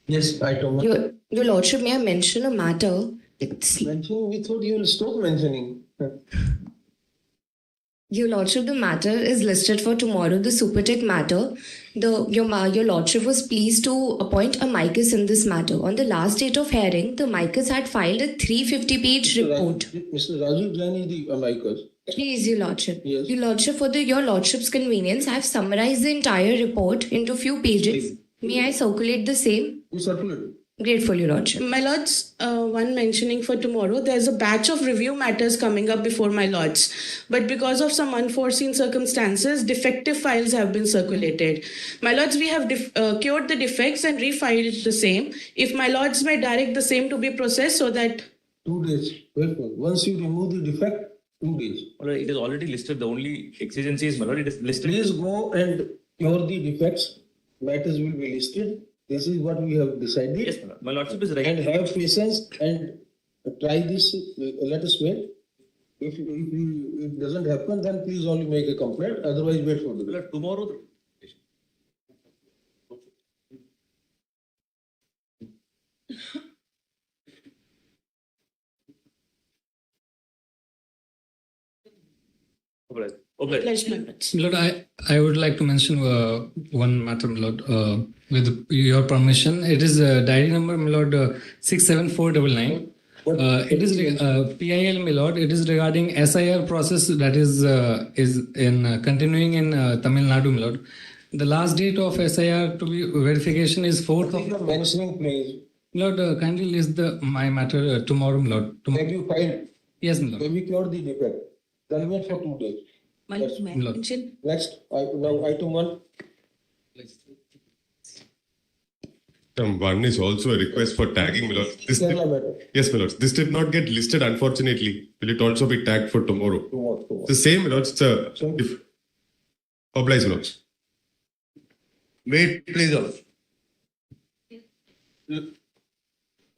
Yes, I told. Your Lordship, may I mention a matter? Mention, we thought you will stop mentioning. Your Lordship, the matter is listed for tomorrow, the Supertech matter. Your Lordship was pleased to appoint a amicus in this matter. On the last date of hearing, the amicus had filed a 350-page report. Mr. Raju Jain is the amicus. Please, Your Lordship. Yes. Your Lordship, for your Lordship's convenience, I have summarized the entire report into a few pages. May I circulate the same? You circulate. Grateful, Your Lordship. My Lords, one mentioning for tomorrow, there's a batch of review matters coming up before my Lords. But because of some unforeseen circumstances, defective files have been circulated. My Lords, we have cured the defects and refiled the same. If my Lords may direct the same to be processed so that... 2 days. Wait. Once you remove the defect, 2 days. It is already listed. The only exigency is, my lord, it is listed. Please go and cure the defects. Matters will be listed. This is what we have decided. Yes, my lordship is right. And have patience and try this. Let us wait. If it doesn't happen, then please only make a complaint. Otherwise, wait for the day. Tomorrow. Okay. Pledge my Lords. Lord, I would like to mention one matter, Lord, with your permission. It is diary number, Lord, 67499. It is PIL, my Lord. It is regarding SIR process that is in continuing in Tamil Nadu, my Lord. The last date of SIR to be verification is 4th of... Mentioning, please. Lord, kindly list my matter tomorrow, my Lord. Have you filed? Yes, my Lord. Have you cured the defect? Then wait for 2 days. My Lords, may I mention? Next, now item 1. Item 1 is also a request for tagging, my lord. Yes, my lord. This did not get listed, unfortunately. Will it also be tagged for tomorrow? Tomorrow. The same, my lord. It's a... Oblige, my lord. Wait, please.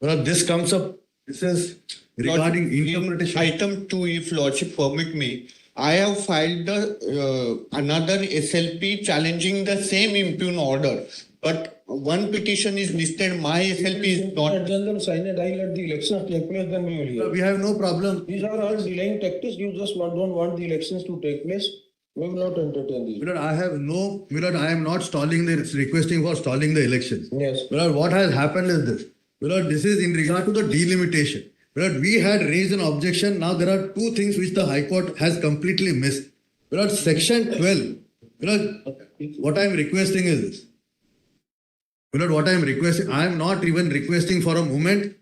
Well, this comes up. This is regarding interpretation. Item 2, if Lordship permit me, I have filed another SLP challenging the same impugn order, but one petition is listed, my SLP is not. And then sign it, I let the elections take place, then we will hear. We have no problem. These are all delaying tactics. You just don't want the elections to take place. We will not entertain these. Milord, I am not requesting for stalling the elections. Yes. Milord, what has happened is this. Milord, this is in regard to the delimitation. Milord, we had raised an objection. Now there are 2 things which the High Court has completely missed. Milord, section 12. Milord, what I am requesting is this. Milord, what I am requesting, I am not even requesting for a moment.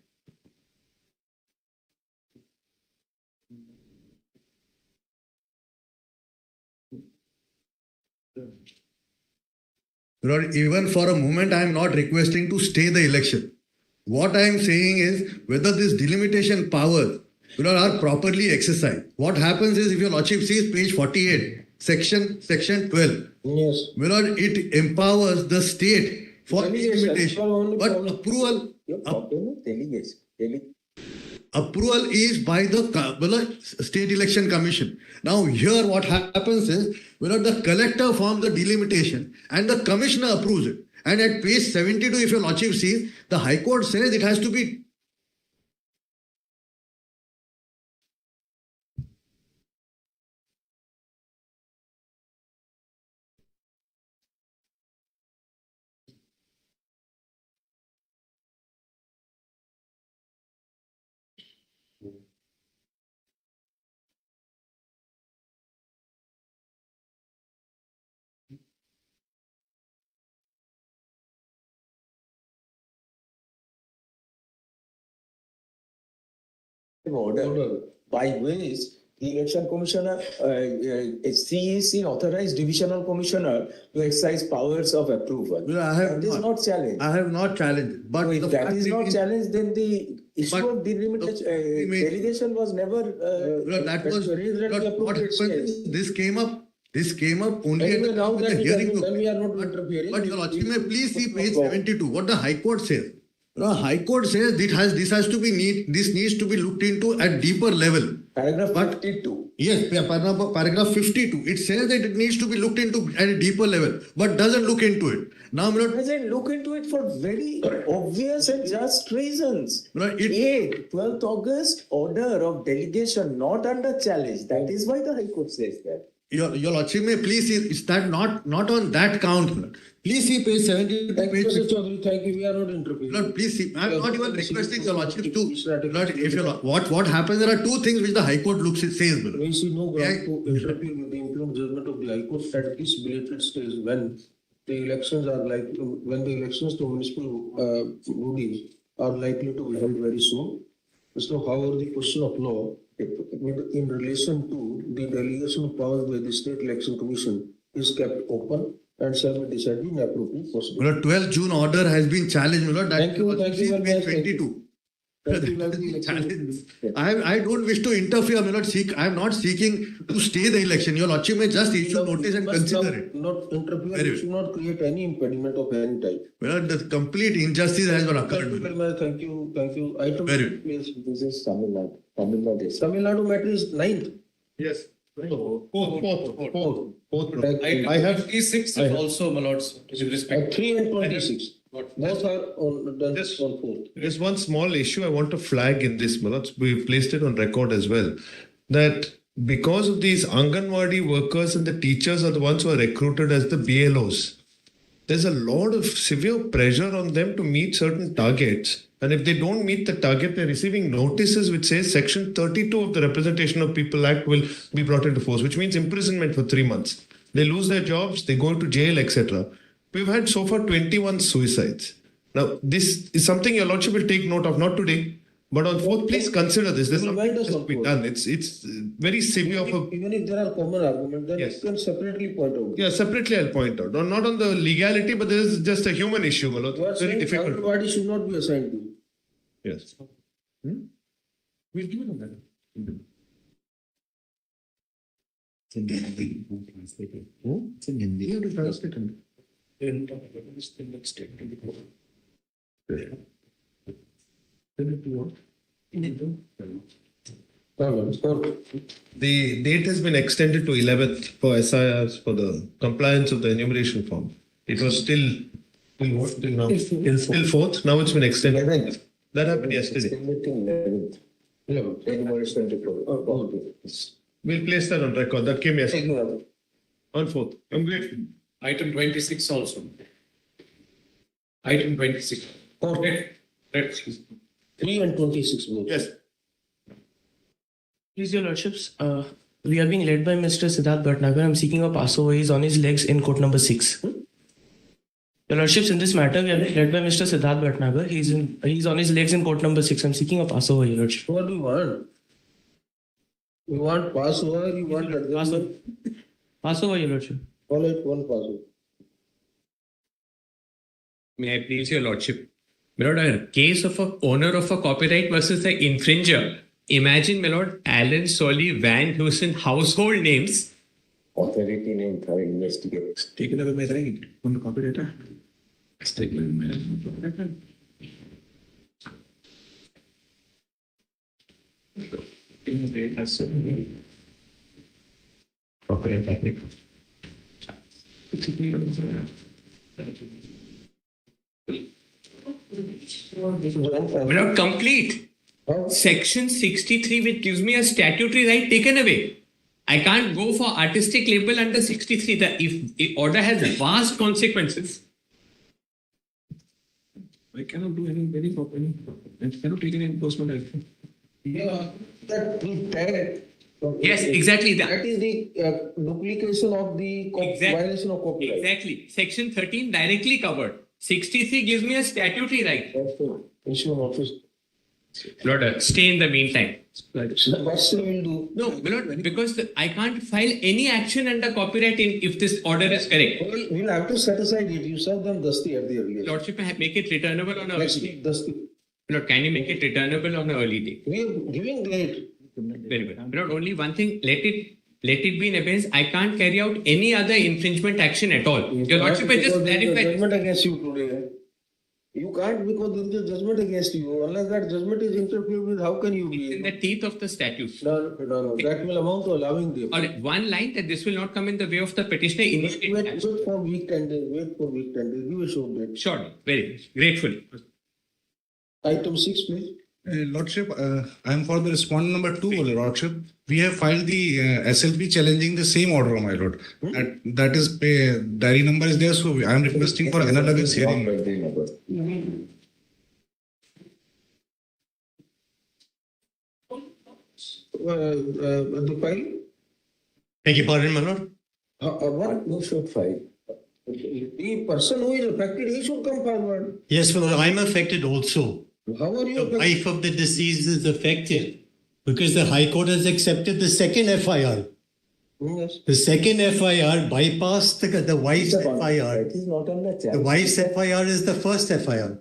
Milord, even for a moment, I am not requesting to stay the election. What I am saying is whether this delimitation powers are properly exercised. What happens is, if your Lordship sees page 48, section 12, yes. Milord, it empowers the state for delimitation. But approval is by the State Election Commission. Now here what happens is, the collector forms the delimitation and the commissioner approves it. And at page 72, if your Lordship sees, the High Court says it has to be. Order by which the election commissioner, CEC authorized divisional commissioner to exercise powers of approval. That is not challenged. I have not challenged. But so if that is not challenged, then the issue of delegation was never. That was what happened. This came up only at now the hearing. Then we are not interfering. But your Lordship may please see page 72. What the High Court says. The High Court says this needs to be looked into at deeper level. Paragraph But- 52. Yes, paragraph 52. It says that it needs to be looked into at a deeper level, but doesn't look into it. Now, my lord, Doesn't look into it for very obvious and just reasons. Right, 12th August, order of delegation not under challenge. That is why the High Court says that. your lordship may please see, is that not on that count, my lord. Please see page 70 to Thank you, page Mr. 60. Chaudhary. Thank you. We are not interfering. Lord, please see. I'm not even requesting your lordship to. Strategy. Lord, if your what happens, there are two things which the High Court says, my lord. We see no Yeah. ground to interfere with the impugned judgment of the High Court at this belated stage when the elections are like, when the elections to municipal bodies are likely to be held very soon. So however, the question of law in relation to the delegation of powers by the State Election Commission is kept open and shall be decided in appropriate procedure. My lord, 12th June order has been challenged, my lord. That Thank you very is much. page 22. Thank you That very has been much. challenged. I don't wish to interfere, my lord. I am not seeking to stay the election. Your lordship may just issue notice and Must consider not- it. Not interfere, Very you well. should not create any impediment of any type. My lord, the complete injustice has been Thank occurred. you my very lord. much, thank you. Item, Very well. please. This is Tamil Nadu. Tamil Nadu. Tamil Nadu matter is 9th. Yes. Fourth. I have 26 is also, my lords, with respect. 3 and 26. Both are on, done This- on 4th. There's one small issue I want to flag in this, Malats. We've placed it on record as well. That because of these Anganwadi workers and the teachers are the ones who are recruited as the BLOs, there's a lot of severe pressure on them to meet certain targets. And if they don't meet the target, they're receiving notices which says Section 32 of the Representation of People Act will be brought into force, which means imprisonment for 3 months. They lose their jobs, they go to jail, etc. We've had so far 21 suicides. Now, this is something your lordship will take note of, not today, but on 4th, please consider this. There's something that has to be done. It's very severe for. Even if there are common arguments, then Yes. you can separately point out. Yeah, separately I'll point out. Not on the legality, but there is just a human issue, Malot. You are Very saying difficult. everybody should not be assigned to. Yes. We'll give it on that. It's in Hindi. You have to translate it. The date has been extended to 11th for SIRs for the compliance of the enumeration form. It was till what? Till now? Till 4th. Now it's been extended. 11th. That happened yesterday. Estimating 11th. Enumeration report. Okay. We'll place that on record. That came yesterday. Taking up. On 4th. I'm grateful. Item 26 also. Item 26. Red. 3 and 26 both. Yes. Please, your lordships, we are being led by Mr. Siddharth Bhatnagar. I'm seeking a pass over. He's on his legs in court number 6. Your lordships, in this matter, we are being led by Mr. Siddharth Bhatnagar. He's on his legs in court number 6. I'm seeking a pass over, your lordship. What do you want? You want pass over, you want adjournment? Pass over, your lordship. All right, one pass over. May I please your lordship? My lord, a case of a owner of a copyright versus the infringer. Imagine, my lord, Alan, Solly, Van Heusen, household names. Authority name for investigate. Taken away my right on the copyright. It's taken away my right. My lord, complete. Section 63, which gives me a statutory right, taken away. I can't go for artistic label under 63. The order has vast consequences. I cannot do any property. I cannot take any enforcement action. Yeah, that we tag. Yes, exactly. That is the duplication of the violation of copyright. Exactly. Section 13 directly covered. 63 gives me a statutory right. Therefore, issue an office. Lord, stay in the meantime. What still will do? No, Lord, because I can't file any action under copyright if this order is correct. We'll have to set aside it. You serve them dusty at the earliest. Lordship, make it returnable on a Next early week, date. dusty. Lord, can you make it returnable on an early date? We are giving date. Very good. Lord, only one thing, let it be in abeyance. I can't carry out any other infringement action at all. Your Lordship, I just Because there is a clarify. judgment against you today. You can't, because there is a judgment against you. Unless that judgment is interfered with, how can you It's in be? the teeth of the statute. No. That will amount to allowing the All right, one line that this will not come in the way of the petitioner. Wait for week 10 days. Wait for week 10 days. Give a short date. Sure, very good. Gratefully. Item 6, please. Lordship, I am for the respondent number 2, Lordship. We have filed the SLP challenging the same order, my lord. That is, diary number is there, so I am requesting for analogous hearing. The file? Beg your pardon, my lord. What? Who should file? The person who is affected, he should come forward. Yes, my lord, I'm affected also. How are you The affected? wife of the deceased is affected because the High Court has accepted the second FIR. Yes. The second FIR bypassed the wife's FIR. It is not on the chat. The wife's FIR is the first FIR.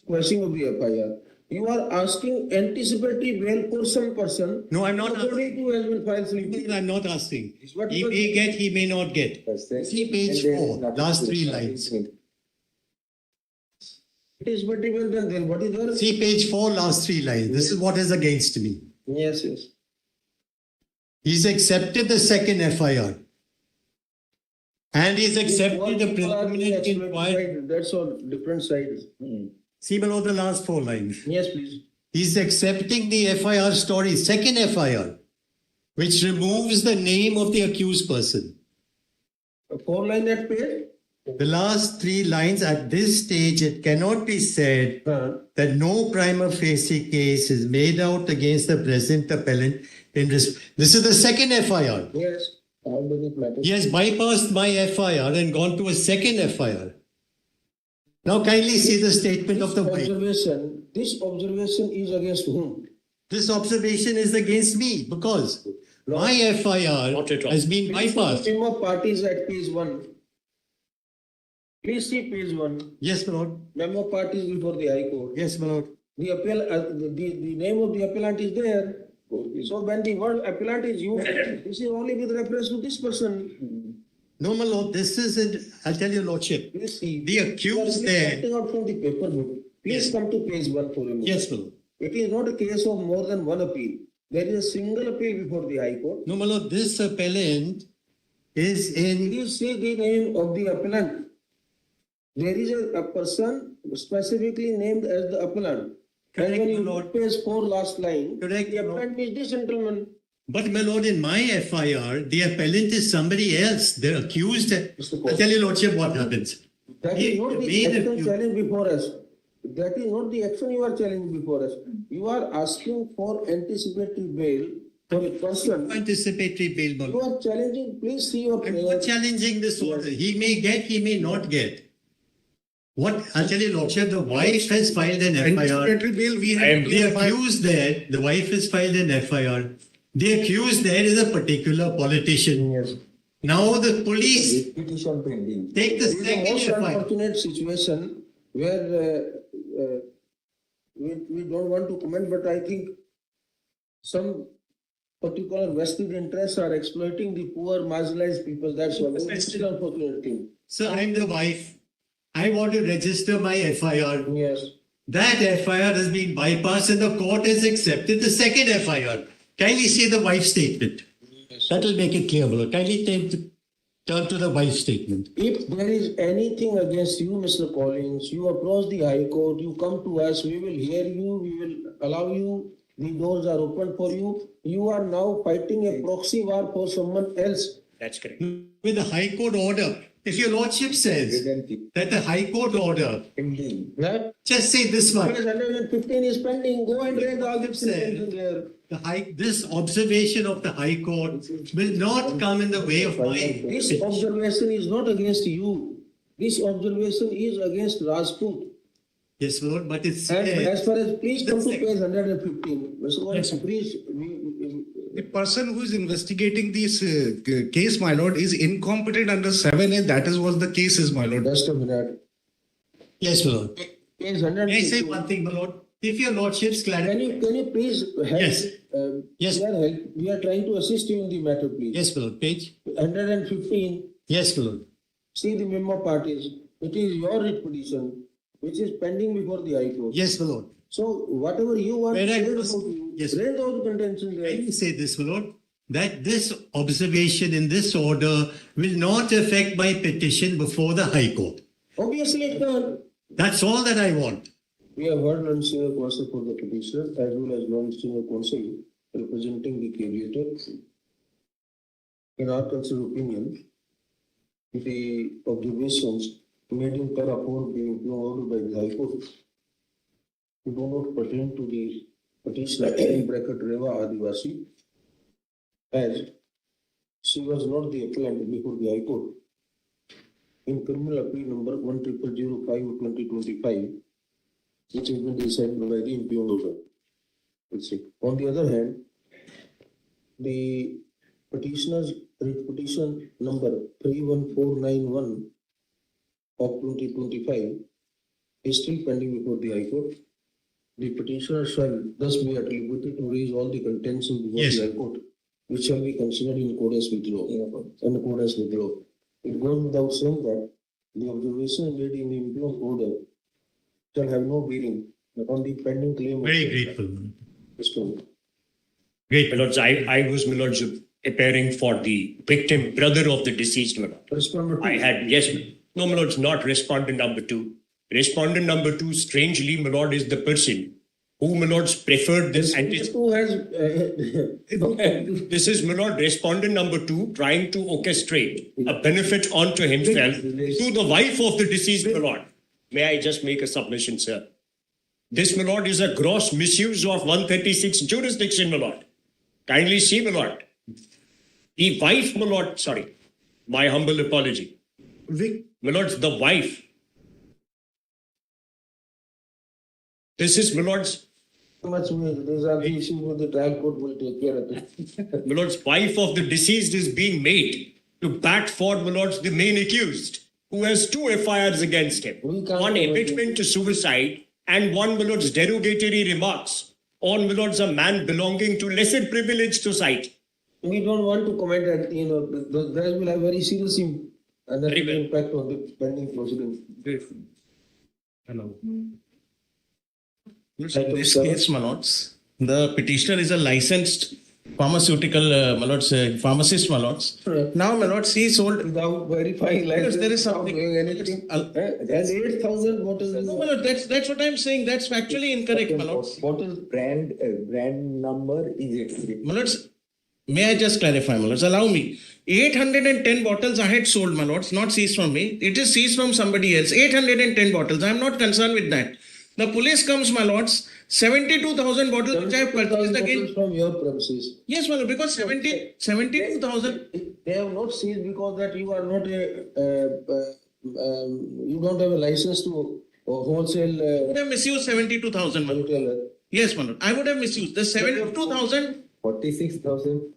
Question of the FIR. You are asking anticipatory bail for some person. No, I'm not According to has been filed sleeping. I'm not asking. What He was- may get, he may not get. See page 4, last 3 lines. It is but even then what is there? See page 4, last 3 lines. This is what is against me. Yes. He's accepted the second FIR. And he's accepted the preliminary inquiry. That's all different sides. See below the last 4 lines. Yes, please. He's accepting the FIR story, second FIR, which removes the name of the accused person. 4 line that page? The last 3 lines, at this stage, it cannot be said that no prima facie case is made out against the present appellant. This is the second FIR. Yes. How does it matter? He has bypassed my FIR and gone to a second FIR. Now kindly see the statement of the wife. This observation is against whom? This observation is against me because my FIR has been bypassed. Name of parties at page 1. Please see page 1. Yes, my lord. Memo parties before the High Court. Yes, my lord. The name of the appellant is there. So when the word appellant is used, this is only with reference to this person. No, my lord, this isn't. I'll tell your lordship. Please see. The accused there. Acting out from the paper book. Please come to page 1 for a moment. Yes, my lord. It is not a case of more than one appeal. There is a single appeal before the High Court. No, my lord, this appellant is in. Please see the name of the appellant. There is a person specifically named as the appellant. Correct, And when you my lord. look page 4 last line, Correct, the my lord. appellant is this gentleman. But my lord, in my FIR, the appellant is somebody else. The accused. I'll tell your lordship what happens. That He is not the made action a- challenge before us. That is not the action you are challenging before us. You are asking for anticipatory bail for a person. Anticipatory bail, my You lord. are challenging, please see your I'm not challenging this order. He may get, he may not get. What? I'll tell you, lordship, the wife has filed an FIR. Anticipatory bail, we have. The accused there, the wife has filed an FIR. The accused there is a particular politician. Yes. Now the police Petition pending. take the It is a second most FIR. unfortunate situation where we don't want to comment, but I think some particular vested interests are exploiting the poor marginalized people. That's all. It's an unfortunate thing. So I'm the wife. I want to register my FIR. Yes. That FIR has been bypassed and the court has accepted the second FIR. Kindly see the wife's statement. That will make it clear, Lord. Kindly turn to the wife's statement. If there is anything against you, Mr. Collins, you approach the High Court, you come to us, we will hear you, we will allow you, the doors are open for you. You are now fighting a proxy war for someone else. That's correct. With the High Court order, if your Lordship says that the High Court order, That just say this much. 115 is pending, go and read all the Said. there. This observation of the High Court will not come in the way of my This observation is not against you. This observation is against Rajput. Yes, Lord, but it's And as far as, please come to That's- page 115. Mr. Collins, please, The person who is investigating this case, my lord, is incompetent under 7A. That is what the case is, my lord. just a minute. yes, my Lord. Page May I say 115. one thing, my Lord? If your Lordship's clarity. Can you please help? Yes. Yes. We are trying to assist you in the matter, please. Yes, my Lord. Page. 115. Yes, my Lord. See the memo parties. It is your writ petition which is pending before the High Court. Yes, my lord. So whatever you want to Where I raise was- about you, yes. raise all the contentions there. Let me say this, my lord, that this observation in this order will not affect my petition before the High Court. Obviously it can. That's all that I want. We have heard non-senior counsel for the petitioner as well as non-senior counsel representing the caveator. In our considered opinion, the observations made in para 4 being ignored by the High Court do not pertain to the petitioner in bracket Reva Adivasi, as she was not the appellant before the High Court. In criminal appeal number 10005/2025, which has been decided by the impugned order. Let's see. On the other hand, the petitioner's writ petition number 31491 of 2025 is still pending before the High Court. The petitioner shall thus be at liberty to raise all the contentions before Yes. the High Court, which shall be considered in accordance with law. In accordance with law. It goes without saying that the observation made in the impugned order shall have no bearing on the pending claim. of Very the grateful. respondent. Great. My lords, I was, my lords, appearing for the victim, brother of the deceased, my lord. Respondent two. I had, yes, no, my lords, not respondent number 2. Respondent number 2, strangely, my lord, is the person who, my lords, preferred this Who has This is, my lord, respondent number 2 trying to orchestrate a benefit onto himself to the wife of the deceased, my lord. May I just make a submission, sir? This, my lord, is a gross misuse of 136 jurisdiction, my lord. Kindly see, my lord. The wife, my lord, sorry, my humble apology. My lords, the wife. This is, my lords, much these are the issues with the trial court will take care of it. my lord's wife of the deceased is being made to bat for, my lords, the main accused, who has 2 FIRs against him. One abetment to suicide and one, my lords, derogatory remarks on, my lords, a man belonging to lesser privileged society. We don't want to comment that, that will have very serious impact on the pending proceedings. Hello. In this case, my lords, the petitioner is a licensed pharmaceutical, my lords, pharmacist, my lords. Now, my lords, he sold without verifying license. There is something. Anything. There's 8,000 bottles. No, my lord, that's what I'm saying. That's factually incorrect, my lords. Bottle brand number is it? My lords, may I just clarify, my lords? Allow me. 810 bottles I had sold, my lords, not seized from me. It is seized from somebody else. 810 bottles. I am not concerned with that. The police comes, my lords, 72,000 bottles which I have purchased again. From your premises. Yes, my lord, because 72,000. They have not seized because that you are not you don't have a license to wholesale. I would have misused 72,000, my lord. Yes, my lord. I would have misused the 72,000. 46,000.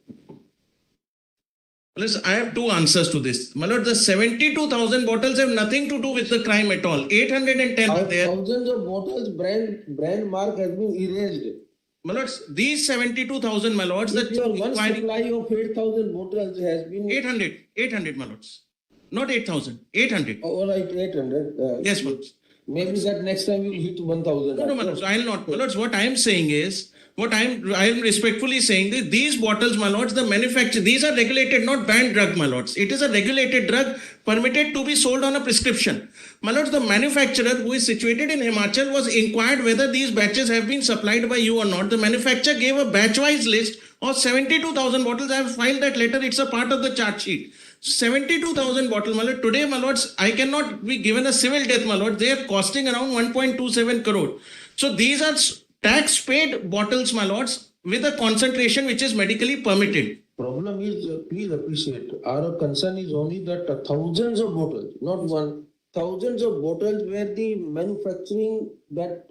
Listen, I have 2 answers to this. My lord, the 72,000 bottles have nothing to do with the crime at all. 810 are there. Thousands of bottles, brand mark has been erased. My lords, these 72,000, my lords, If your one supply of 8,000 bottles has been 800, my lords. Not 8,000, 800. All right, 800. Yes, my lords. Maybe that next time you will hit 1,000. No, my lords, I'll not. My lords, what I am saying is, I am respectfully saying that these bottles, my lords, the manufacturer, these are regulated, not banned drug, my lords. It is a regulated drug permitted to be sold on a prescription. My lords, the manufacturer who is situated in Himachal was inquired whether these batches have been supplied by you or not. The manufacturer gave a batch-wise list of 72,000 bottles. I have filed that letter. It's a part of the charge sheet. 72,000 bottles, my lord. Today, my lords, I cannot be given a civil death, my lord. They are costing around 1.27 crore. So these are tax paid bottles, my lords, with a concentration which is medically permitted. Problem is, please appreciate, our concern is only that thousands of bottles, not one, thousands of bottles where the manufacturing that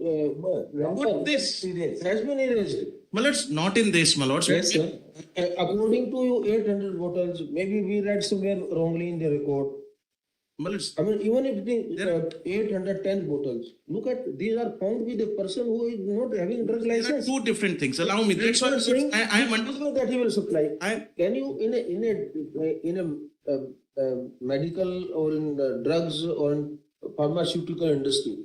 this has been erased. My lords, not in this, my lords. Yes, sir. According to you, 800 bottles, maybe we read somewhere wrongly in the record. I mean, even if the 810 bottles, look at, these are found with a person who is not having drug license. There are 2 different things. Allow me. That's what I'm saying. I am understanding that he will supply. Can you, in a medical or in drugs or in pharmaceutical industry.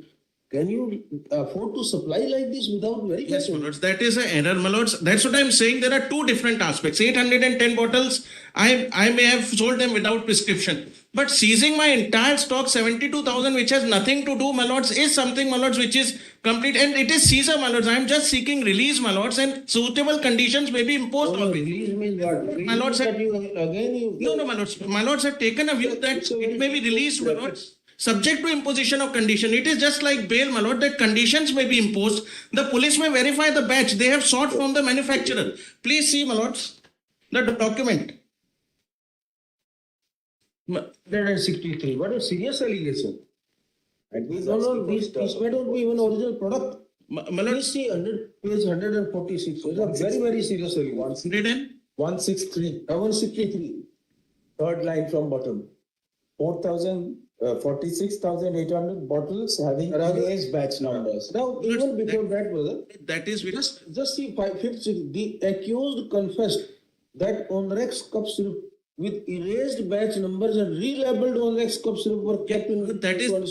Can you afford to supply like this without verification? Yes, my lords, that is an error, my lords. That's what I'm saying. There are two different aspects. 810 bottles, I may have sold them without prescription. But seizing my entire stock, 72,000, which has nothing to do, my lords, is something, my lords, which is complete. And it is seizure, my lords. I'm just seeking release, my lords, and suitable conditions may be imposed on me. Release means what? My lords have, No, no, my lords. My lords have taken a view that it may be released, my lords, subject to imposition of condition. It is just like bail, my lord, that conditions may be imposed. The police may verify the batch they have sought from the manufacturer. Please see, my lords, the document. 163. What a serious allegation. No, these may not be even original product. My lord, Please see page 146. It's a very, very serious allegation. 163. 163. Third line from bottom. 46,800 bottles having erased batch numbers. Now, even before that, brother, that is with just see fifth, the accused confessed that Onrex cup syrup with erased batch numbers and relabeled Onrex cup syrup were kept in that is what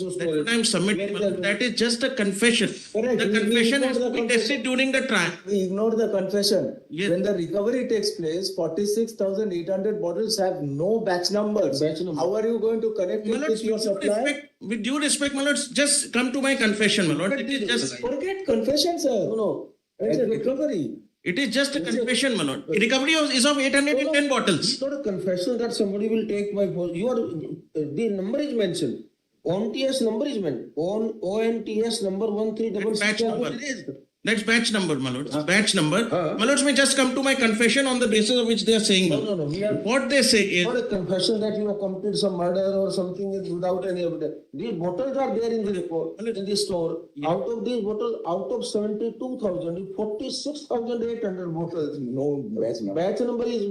I'm submitting. That is just a confession. Correct. The confession has to be tested during the trial. We ignore the confession. Yes. When the recovery takes place, 46,800 bottles have no batch numbers. How are you going to connect it with your supply? With due respect, my lords, just come to my confession, my lord. It is just forget confession, sir. No. It's a recovery. It is just a confession, my lord. Recovery is of 810 bottles. It's not a confession that somebody will take my phone. The number is mentioned. ONTS number is mentioned. ONTS number 1366. That's batch number, my lords. Batch number. My lords may just come to my confession on the basis of which they are saying. No. What they say is not a confession that you have committed some murder or something without any evidence. These bottles are there in the report, in the store. Yeah. Out of these bottles, out of 72,000, 46,800 bottles. No batch number. Batch number is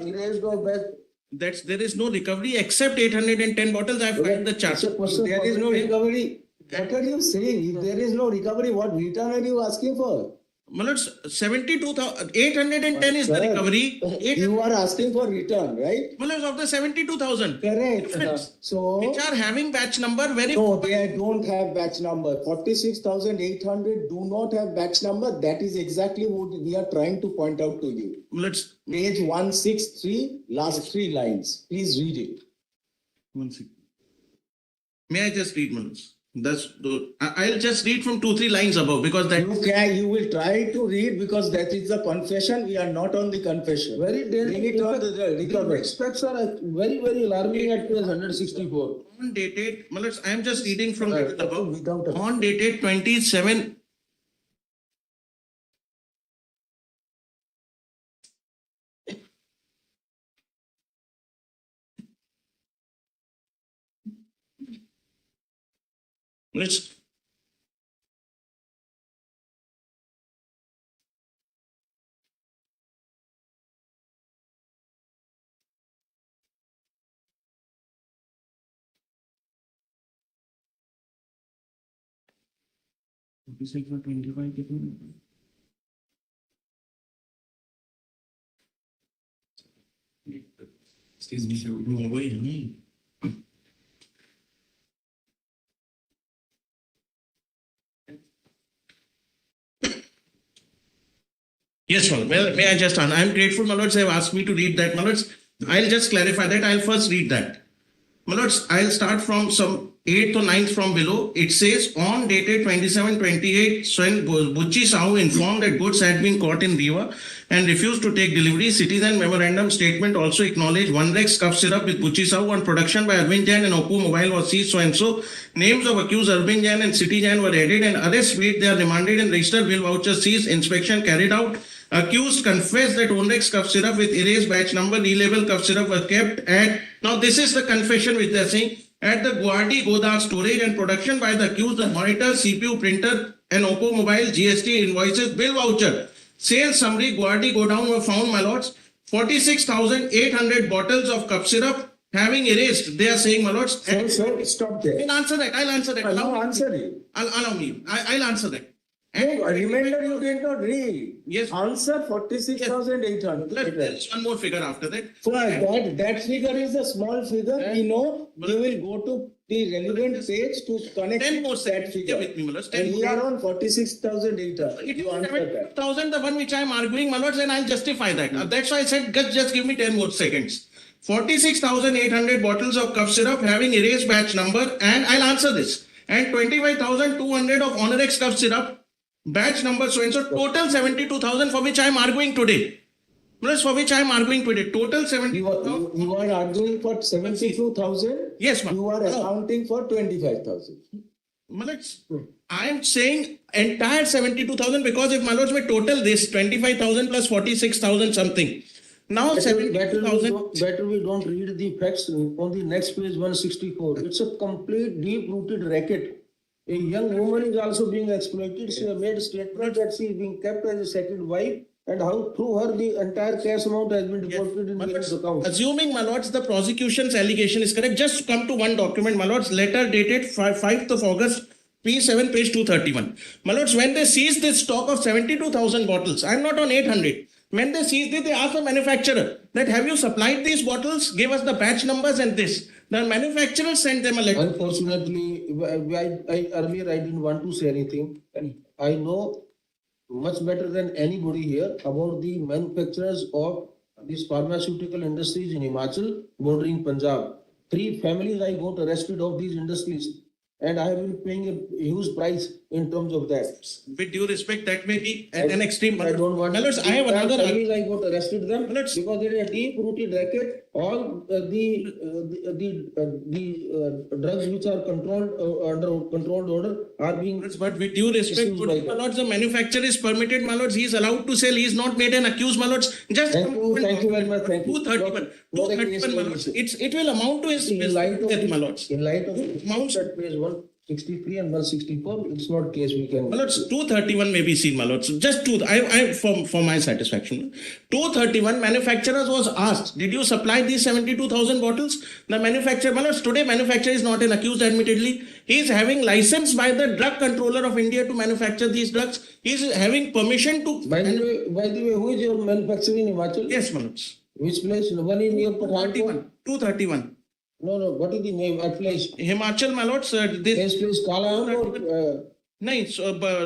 erased or batch. there is no recovery except 810 bottles. I filed the charge. There is no recovery. What are you saying? If there is no recovery, what return are you asking for? My lords, 810 is the recovery. You are asking for return, right? My lords, of the 72,000. Correct. So, which are having batch number very. No, they don't have batch number. 46,800 do not have batch number. That is exactly what we are trying to point out to you. Let's. Page 163, last 3 lines. Please read it. 163. May I just read, my lords? I'll just read from 2-3 lines above because that you will try to read because that is the confession. We are not on the confession. Very dangerous. The Specs are very, very alarming at page 164. On dated, I am just reading from above. On dated 27. Let's. Excuse me, sir. We're waiting. Yes, my lord. May I just answer? I am grateful, my lords, have asked me to read that, my lords. I'll just clarify that. I'll first read that. My lords, I'll start from some 8th or 9th from below. It says, on dated 27/28, when Bucci Sahu informed that goods had been caught in Riva and refused to take delivery, citizen memorandum statement also acknowledged 1 Rex cough syrup with Bucci Sahu on production by Arvind Jain and Oppo Mobile was seized so-and-so. Names of accused Arvind Jain and City Jain were added and arrests made. They are remanded and registered bill voucher seized. Inspection carried out. Accused confessed that Onrex cough syrup with erased batch number, relabeled cough syrup were kept at. Now this is the confession which they are saying. At the Guwahati Godar storage and production by the accused, the monitor, CPU, printer and Oppo Mobile, GST invoices, bill voucher, sales summary, Guwahati Godown were found, my lords. 46,800 bottles of cough syrup having erased. They are saying, my lords. So stop there. I'll answer that. I'll answer that. Allow answer it. Allow me. I'll answer that. No, remember you did not read. Yes. Answer 46,800. There is one more figure after that. So that figure is a small figure. We know you will go to the relevant page to connect 10 more that seconds. figure. With me, my lords. 10 And we are on 46,800. It is You answered that. 7,000, the one which I am arguing, my lords, and I'll justify that. That's why I said, just give me 10 more seconds. 46,800 bottles of cough syrup having erased batch number, and I'll answer this. And 25,200 of Honorex cough syrup, batch number so and so, total 72,000 for which I am arguing today. Plus, for which I am arguing today, total 72,000. You are arguing for 72,000. Yes, ma'am. You are accounting for 25,000. My lords, I am saying entire 72,000 because if my lords may total this 25,000 plus 46,000 something. Now Better 72,000. better we don't read the facts on the next page 164. It's a complete deep-rooted racket. A young woman is also being exploited. She has made a statement that she is being kept as a second wife, and how through her the entire cash amount has been deposited in the account. Assuming, my lords, the prosecution's allegation is correct, just come to one document, my lords, letter dated 5th of August, P7, page 231. My lords, when they seized this stock of 72,000 bottles, I'm not on 800. When they seized it, they asked the manufacturer that have you supplied these bottles? Give us the batch numbers and this. The manufacturer sent them a letter. Unfortunately, earlier I didn't want to say anything. I know much better than anybody here about the manufacturers of these pharmaceutical industries in Himachal, bordering Punjab. 3 families I got arrested of these industries, and I have been paying a huge price in terms of that. With due respect, that may be an extreme. I don't want. My lords, I have another. Families I got arrested them because there is a deep-rooted racket. All the drugs which are controlled under controlled order are being. But with due respect, my lords, the manufacturer is permitted, my lords. He is allowed to sell. He is not made an accused, my lords. Just thank you very much. Thank you. 231, 231, my lords. It will amount to his death, my lords. In light of amounts at page 163 and 164, it's not case we can. My lords, 231 may be seen, my lords. Just two. I for my satisfaction. 231 manufacturers was asked, did you supply these 72,000 bottles? The manufacturer, my lords, today manufacturer is not an accused, admittedly. He is having license by the drug controller of India to manufacture these drugs. He is having permission to. By the way, who is your manufacturer in Himachal? Yes, my lords. Which place? One in near Pathankot? 231. No, what is the name of place? Himachal, my lords. This place Kalam or? No,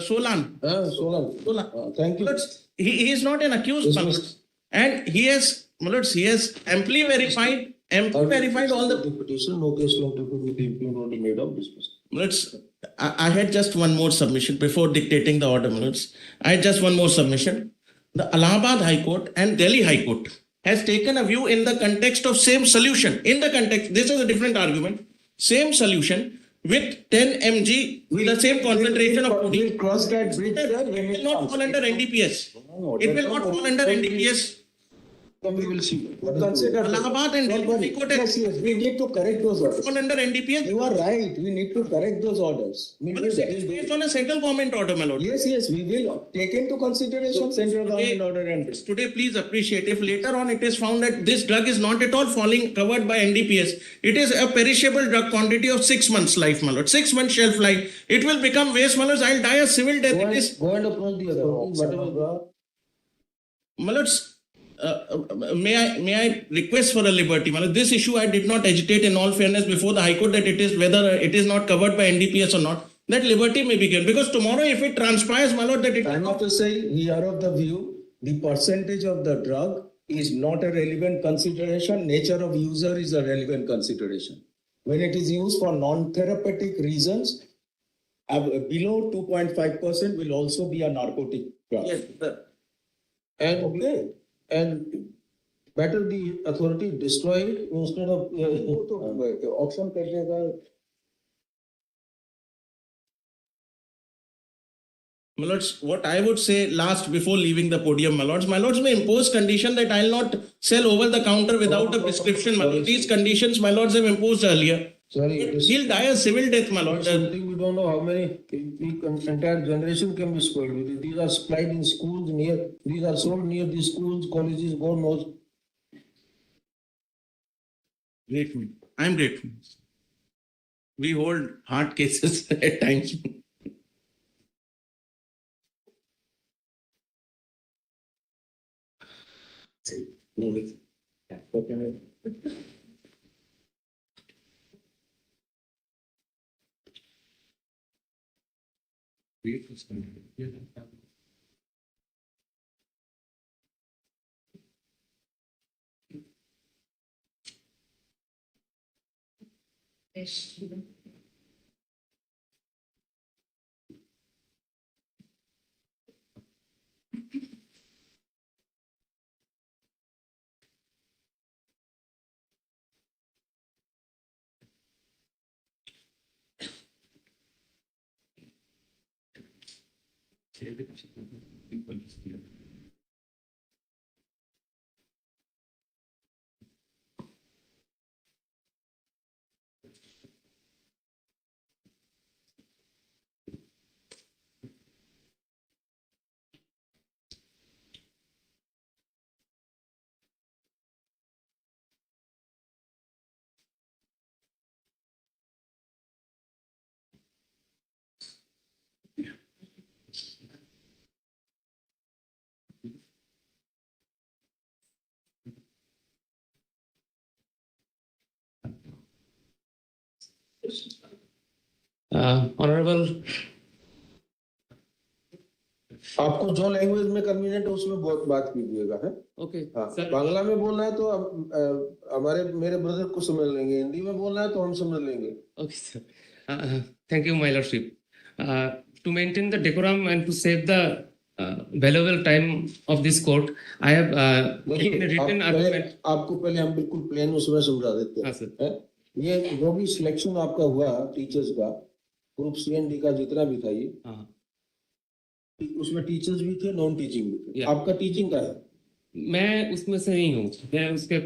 Solan. Solan. Thank you. Lords, he is not an accused, my lords. And he has, my lords, he has amply verified all the petition. No case law to be made of this. Lords, I had just one more submission before dictating the order, my lords. I had just one more submission. The Allahabad High Court and Delhi High Court has taken a view in the context of same solution. In the context, this is a different argument. Same solution with 10 mg, the same concentration of we'll cross that bridge. It will not fall under NDPS. It will not fall under NDPS. We will see. Consider Allahabad and Delhi High Court. Yes, we need to correct those orders. Fall under NDPS. You are right. We need to correct those orders. It is based on a central government order, my lord. Yes, we will take into consideration central government order and today, please appreciate if later on it is found that this drug is not at all covered by NDPS. It is a perishable drug quantity of 6 months life, my lord. 6 months shelf life. It will become waste, my lords. I'll die a civil death. Go and approach the authorities. My lords, may I request for a liberty? This issue I did not agitate in all fairness before the High Court that it is whether it is not covered by NDPS or not. That liberty may be given because tomorrow if it transpires, my lord, that it. I have to say we are of the view the percentage of the drug is not a relevant consideration. Nature of user is a relevant consideration. When it is used for non-therapeutic reasons, below 2.5% will also be a narcotic drug. Yes, And better the authority destroy it instead of auction कर देगा. My lords, what I would say last before leaving the podium, my lords may impose condition that I'll not sell over the counter without a prescription, my lord. These conditions, my lords, have imposed earlier. Sorry, he'll die a civil death, my lord. Something we don't know how many entire generation can be spoiled with it. These are supplied in schools these are sold near these schools, colleges, God knows. Grateful. I'm grateful. We hold hard cases at times. Honorable, आपको जो language में convenient है उसमें बहुत बात कीजिएगा है। okay, हाँ, sir. बांग्ला में बोलना है तो हमारे मेरे ब्रदर को समझ लेंगे, हिंदी में बोलना है तो हम समझ लेंगे। Okay, sir. Thank you, my lordship. To maintain the decorum and to save the valuable time of this court, I have देखिए, written a written argument. आपको पहले हम बिल्कुल प्लेन उसमें समझा देते हैं। हाँ, सर. है? ये जो भी सिलेक्शन आपका हुआ टीचर्स का, ग्रुप सी एंड डी का जितना भी था ये, उसमें टीचर्स भी थे, नॉन टीचिंग भी थे। आपका टीचिंग का है? मैं उसमें से नहीं हूँ, मैं उसके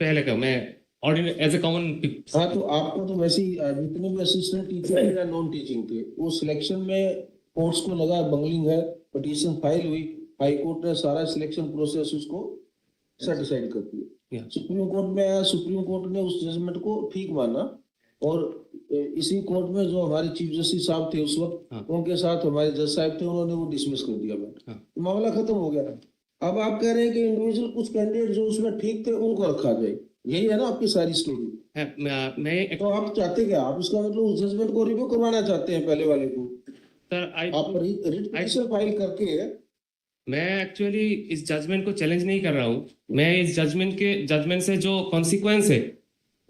पहले का, मैं ऑर्डिनरी एज ए कॉमन। हाँ, तो आपको तो वैसे ही जितने भी असिस्टेंट टीचर या नॉन टीचिंग थे, वो सिलेक्शन में कोर्ट्स को लगा बंगलिंग है, पिटीशन फाइल हुई, हाई कोर्ट ने सारा सिलेक्शन प्रोसेस उसको सेटिस्फाइड कर दिया। सुप्रीम कोर्ट में आया, सुप्रीम कोर्ट ने उस जजमेंट को ठीक माना, और इसी कोर्ट में जो हमारे चीफ जस्टिस साहब थे उस वक्त, उनके साथ हमारे जज साहब थे, उन्होंने वो डिसमिस कर दिया मैटर। मामला खत्म हो गया। अब आप कह रहे हैं कि इंडिविजुअल कुछ कैंडिडेट जो उसमें ठीक थे उनको रखा जाए, यही है ना आपकी सारी स्टोरी? मैं तो आप चाहते क्या? आप इसका मतलब उस जजमेंट को रिव्यू करवाना चाहते हैं पहले वाले को? सर, आप रिट पिटीशन फाइल करके। मैं एक्चुअली इस जजमेंट को चैलेंज नहीं कर रहा हूँ, मैं इस जजमेंट से जो कॉन्सिक्वेंस है,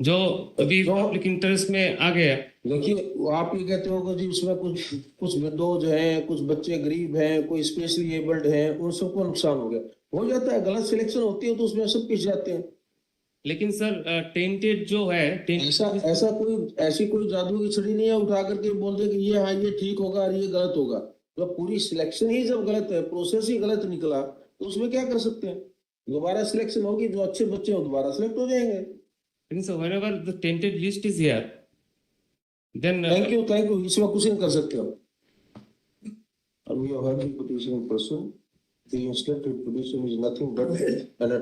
जो अभी पब्लिक इंटरेस्ट में आ गया। देखिए, आप ये कहते हो कि जी उसमें कुछ विडोज हैं, कुछ बच्चे गरीब हैं, कोई स्पेशली एबल्ड हैं, उन सबको नुकसान हो जाता है। गलत सिलेक्शन होती है तो उसमें सब पिस जाते हैं। लेकिन सर, टेंटेड जो है, ऐसी कोई जादू की छड़ी नहीं है उठा करके बोल दे कि ये हाँ ये ठीक होगा और ये गलत होगा। तो पूरी सिलेक्शन ही जब गलत है, प्रोसेस ही गलत निकला, तो उसमें क्या कर सकते हैं? दोबारा सिलेक्शन होगी, जो अच्छे बच्चे हो दोबारा सिलेक्ट हो जाएंगे। So whenever the tainted list is here, then thank you, इसमें कुछ नहीं कर सकते हो। We have heard the petition in person. The instructed petition is nothing but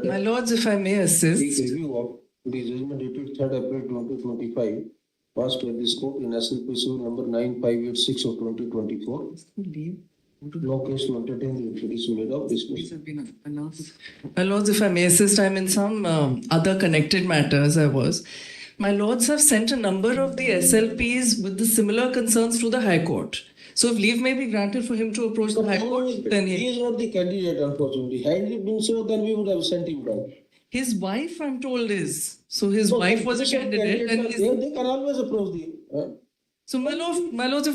My lords, if I may assist. The review of the judgment dated 3rd April 2025 passed by this court in SLPC number 9586 of 2024. No case to entertain the petition made of dismissal. My lords, if I may assist, I'm in some other connected matters I was. My lords have sent a number of the SLPs with the similar concerns to the High Court. So if leave may be granted for him to approach the High Court, then he is not the candidate, unfortunately. Had it been so, then we would have sent him down. His wife, I'm told, is. So his wife was a candidate. And they can always approach the... So my lords,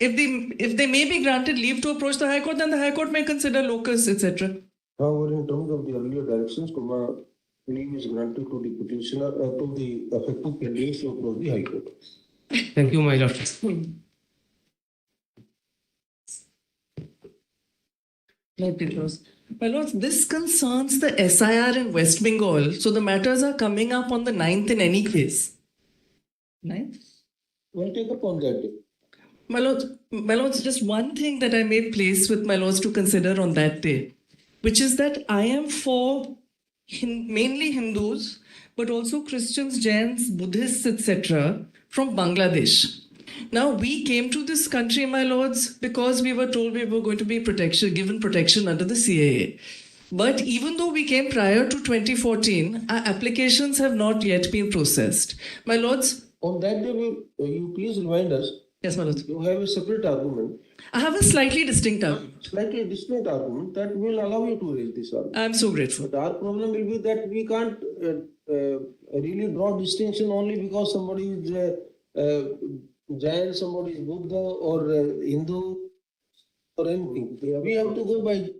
if they may be granted leave to approach the High Court, then the High Court may consider locus, etc. However, in terms of the earlier directions, leave is granted to the petitioner, to the affected candidates to approach the High Court. Thank you, my lord. My lords, this concerns the SIR in West Bengal, so the matters are coming up on the 9th in any case. 9th? We'll take up on that day. My lords, just one thing that I made place with my lords to consider on that day, which is that I am for mainly Hindus, but also Christians, Jains, Buddhists, etc. from Bangladesh. Now, we came to this country, my lords, because we were told we were going to be given protection under the CAA. But even though we came prior to 2014, our applications have not yet been processed. My lords, on that day, will you please remind us Yes, my lord. You have a separate argument, I have a slightly distinct argument. slightly distinct argument that will allow you to raise this argument. I'm so grateful. But our problem will be that we can't really draw distinction only because somebody is Jain, somebody is Buddha or Hindu or anything. We have to go by.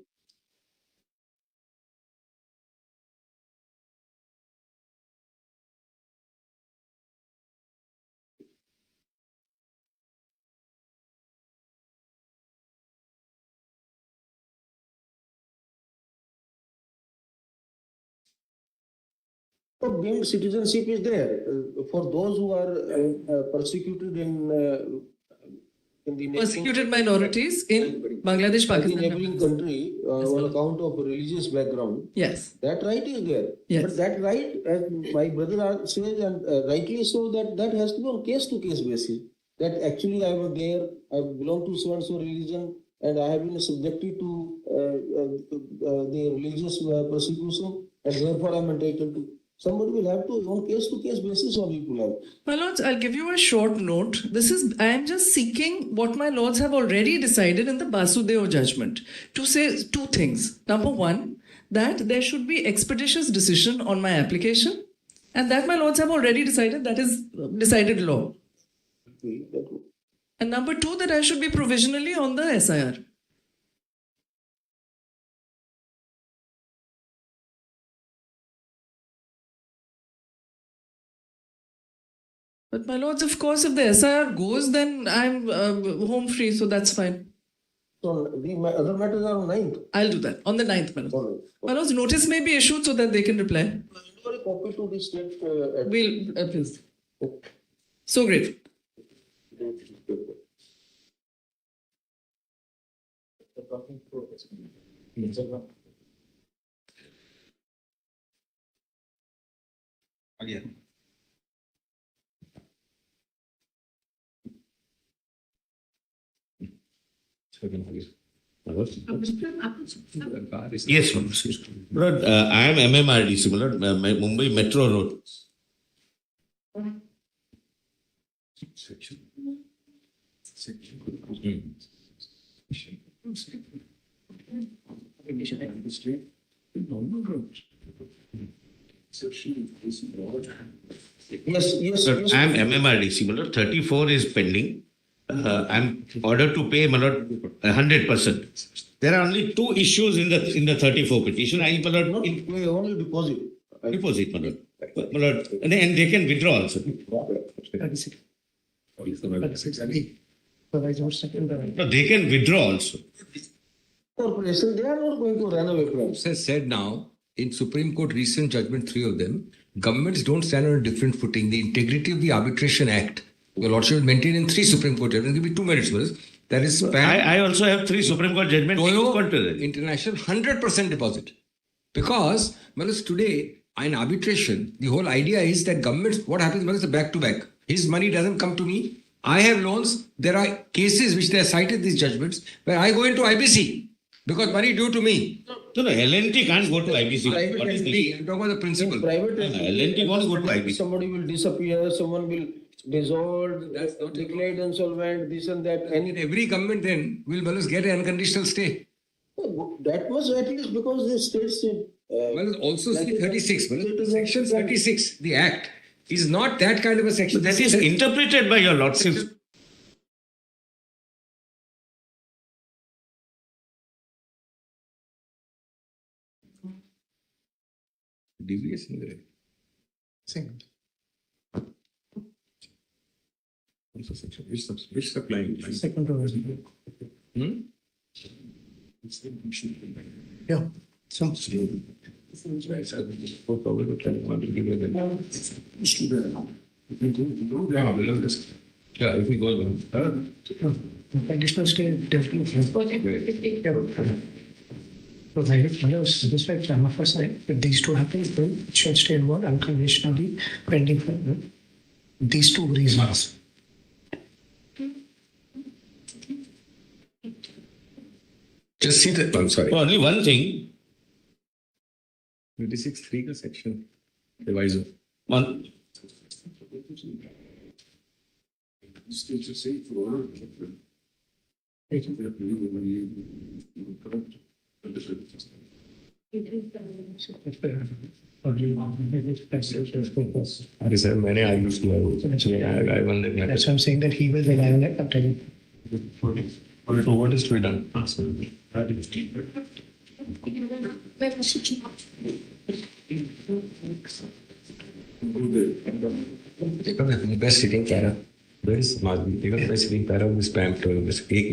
Deemed citizenship is there for those who are persecuted in the Persecuted minorities in Bangladesh, in Pakistan. neighboring country on account of religious background. Yes. That right is there. Yes. But that right, as my brother says, and rightly so, that has to be on case-to-case basis. That actually I was there, I belong to so-and-so religion, and I have been subjected to the religious persecution, and therefore I am entitled to. Somebody will have to, on case-to-case basis, only to have. My lords, I'll give you a short note. I am just seeking what my lords have already decided in the Basudeo judgment to say two things. Number one, that there should be expeditious decision on my application, and that my lords have already decided, that is decided law. And number two, that I should be provisionally on the SIR. But my lords, of course, if the SIR goes, then I'm home free, so that's fine. So the other matters are on 9th. I'll do that. On the 9th, my lords. My lords, notice may be issued so that they can reply. A copy to the state. We'll, please. So grateful. Again. Yes, Lord, I am MMRDC, Lord, Mumbai Metro Road. Yes. Lord, I am MMRDC, Lord, 34 is pending. I'm ordered to pay, my Lord, 100%. There are only two issues in the 34 petition. I, my Lord, only deposit. Deposit, my Lord. My Lord, and they can withdraw also. No, they can withdraw also. Corporation, they are not going to run away from. Has said now in Supreme Court recent judgment, 3 of them, governments don't stand on a different footing. The integrity of the Arbitration Act, your Lordship will maintain in 3 Supreme Court judgments. Give me 2 minutes for this. That is I also have 3 Supreme Court judgments. International 100% deposit. Because, Malas, today in arbitration, the whole idea is that governments, what happens, Malas, back to back. His money doesn't come to me. I have loans. There are cases which they have cited these judgments where I go into IBC because money due to me. No, L&T can't go to IBC. What is the? I'm talking about the principle. Private L&T won't go to IBC. Somebody will disappear, someone will dissolve, declared insolvent, this and that. And every government then will Malas get an unconditional stay. That was at least because the states. Also see 36. Section 36, the Act, is not that kind of a section. That is interpreted by your Lordship. Deviation there. Second. Which supplying? Second provision. Yeah. So. Yeah, if we go Additional stay definitely. Provided under satisfied prima facie, if these two happen, then it shall stay involved unconditionally pending for these two reasons. Just see that. I'm sorry. Only one thing. 26.3 का section. Divisor. One. Many arguments I won the That's why I'm saying that he will rely on it. I'm telling you. So what is to be done? देखो मैं best sitting para. Where is Madhvi? देखो best sitting para with spam to best एक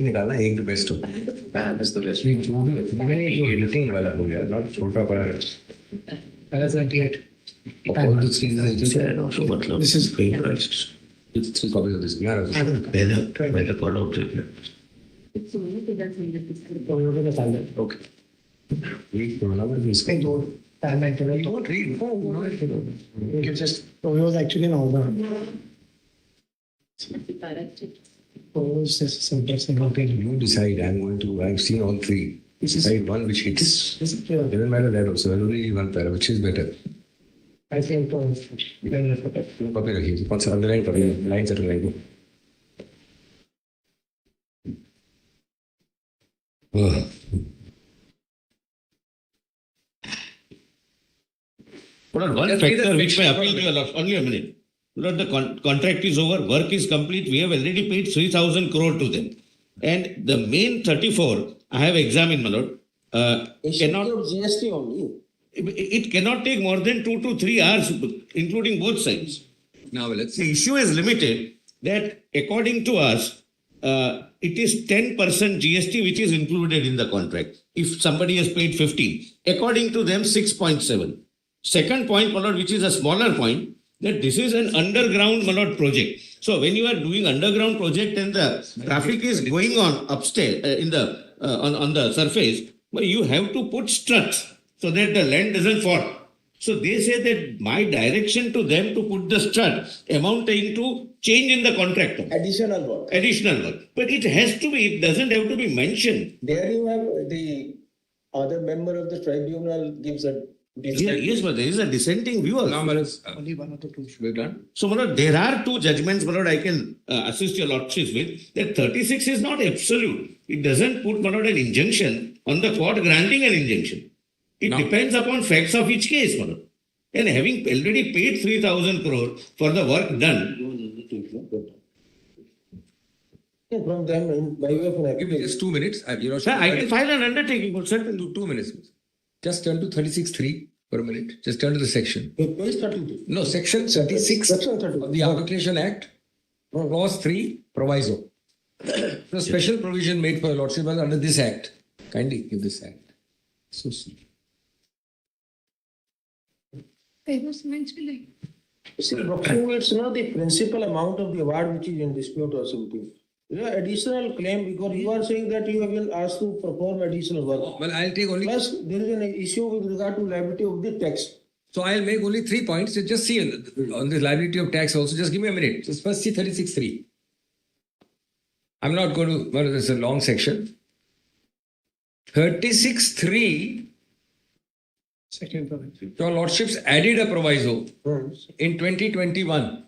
निकालना एक the best हो. Spam is the best. Even ये editing वाला हो गया, not छोटा para. That's 28. All the things are just. This is It's 3 copies of this. Better follow up. Okay. Read the number is don't read. You just it was actually an order. You decide. I've seen all 3. Decide one which hits. Doesn't matter that also. I'll only read one para. Which is better? I think Copy रखिए. कौन सा underline करिए? Lines underline. But one factor which may appeal to your lordship, only a minute. Lord, the contract is over, work is complete, we have already paid 3,000 crore to them. And the main 34, I have examined, my lord, cannot. GST only. It cannot take more than 2 to 3 hours, including both sides. Now let's see. The issue is limited that according to us, it is 10% GST which is included in the contract. If somebody has paid 15, according to them 6.7. Second point, my lord, which is a smaller point, that this is an underground, my lord, project. So when you are doing underground project and the traffic is going on upstairs on the surface, well, you have to put struts so that the land doesn't fall. So they say that my direction to them to put the strut amounting to change in the contract. Additional work. Additional work. But it has to be, it doesn't have to be mentioned. There you have the other member of the tribunal gives a Yes, but there is a dissenting view also. only one of the two should be done. So, my lord, there are 2 judgments, my lord, I can assist your lordships with. That 36 is not absolute. It doesn't put, my lord, an injunction on the court granting an injunction. It depends upon facts of each case, my lord. And having already paid 3,000 crore for the work done. From them, by way of an Give me just 2 minutes. Sir, I can file an undertaking, but sir, 2 minutes. Just turn to 36.3 for a minute. Just turn to the section. Page 32. No, section 36 of the Arbitration Act, clause 3, proviso. The special provision made for lordship was under this act. Kindly give this act. So, see, approximately it's not the principal amount of the award which is in dispute or something. Yeah, additional claim because you are saying that you have been asked to perform additional work. Well, I'll take only. Plus, there is an issue with regard to liability of the tax. So I'll make only 3 points. Just see on the liability of tax also. Just give me a minute. Just first see 36.3. I'm not going to. Well, it's a long section. 36.3. second provision. Your lordships added a proviso in 2021.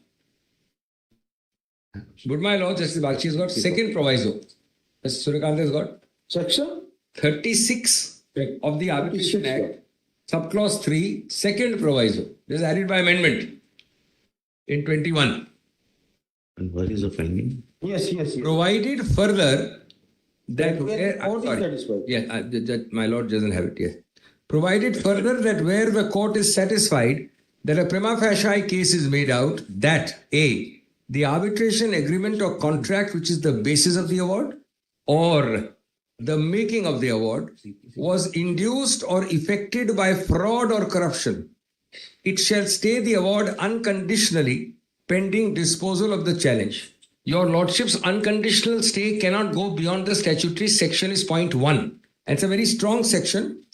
But my lord, Justice Bakshi has got second proviso. Justice Suryakant has got section 36 of the Arbitration Act, subclause 3, second proviso. This is added by amendment in 21. And what is the finding? Yes. Provided further that my lord doesn't have it yet. Provided further that where the court is satisfied that a prima facie case is made out that A, the arbitration agreement or contract which is the basis of the award or the making of the award was induced or effected by fraud or corruption, it shall stay the award unconditionally pending disposal of the challenge. Your lordship's unconditional stay cannot go beyond the statutory section is point 1. And it's a very strong section,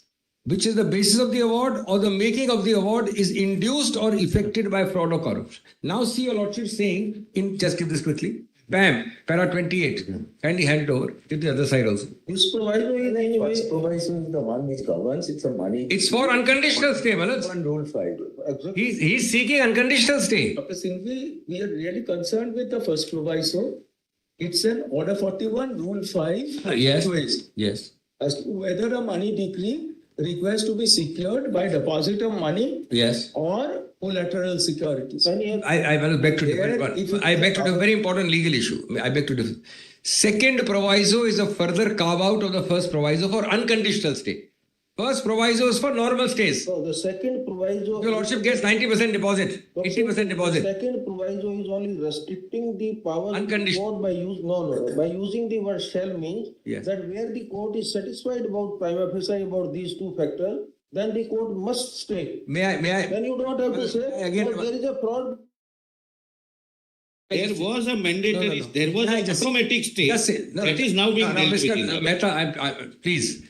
which is the basis of the award or the making of the award is induced or effected by fraud or corruption. Now see your lordship saying, just give this quickly, Bam, para 28. Kindly hand it over. Get the other side also. This proviso is anyway. First proviso is the one which governs. It's a money. It's for unconditional stay, Manoj. One rule 5. Exactly. He's seeking unconditional stay. Dr. Singhvi, we are really concerned with the first proviso. It's an Order 41, Rule 5. Yes. Ways. Yes. As to whether a money decree requires to be secured by deposit of money Yes. or collateral securities. I will beg to differ. I beg to differ. Very important legal issue. I beg to differ. Second proviso is a further carve out of the first proviso for unconditional stay. First proviso is for normal stays. So the second proviso. Your Lordship gets 90% deposit, 80% deposit. The second proviso is only restricting the power of the court by by using the word shall means that where the court is satisfied about prima facie about these two factors, then the court must stay. May I? Then you don't have to say again. there is a fraud. There was a mandatory, there was an automatic stay. That is now being dealt with. Mr. Mehta, please.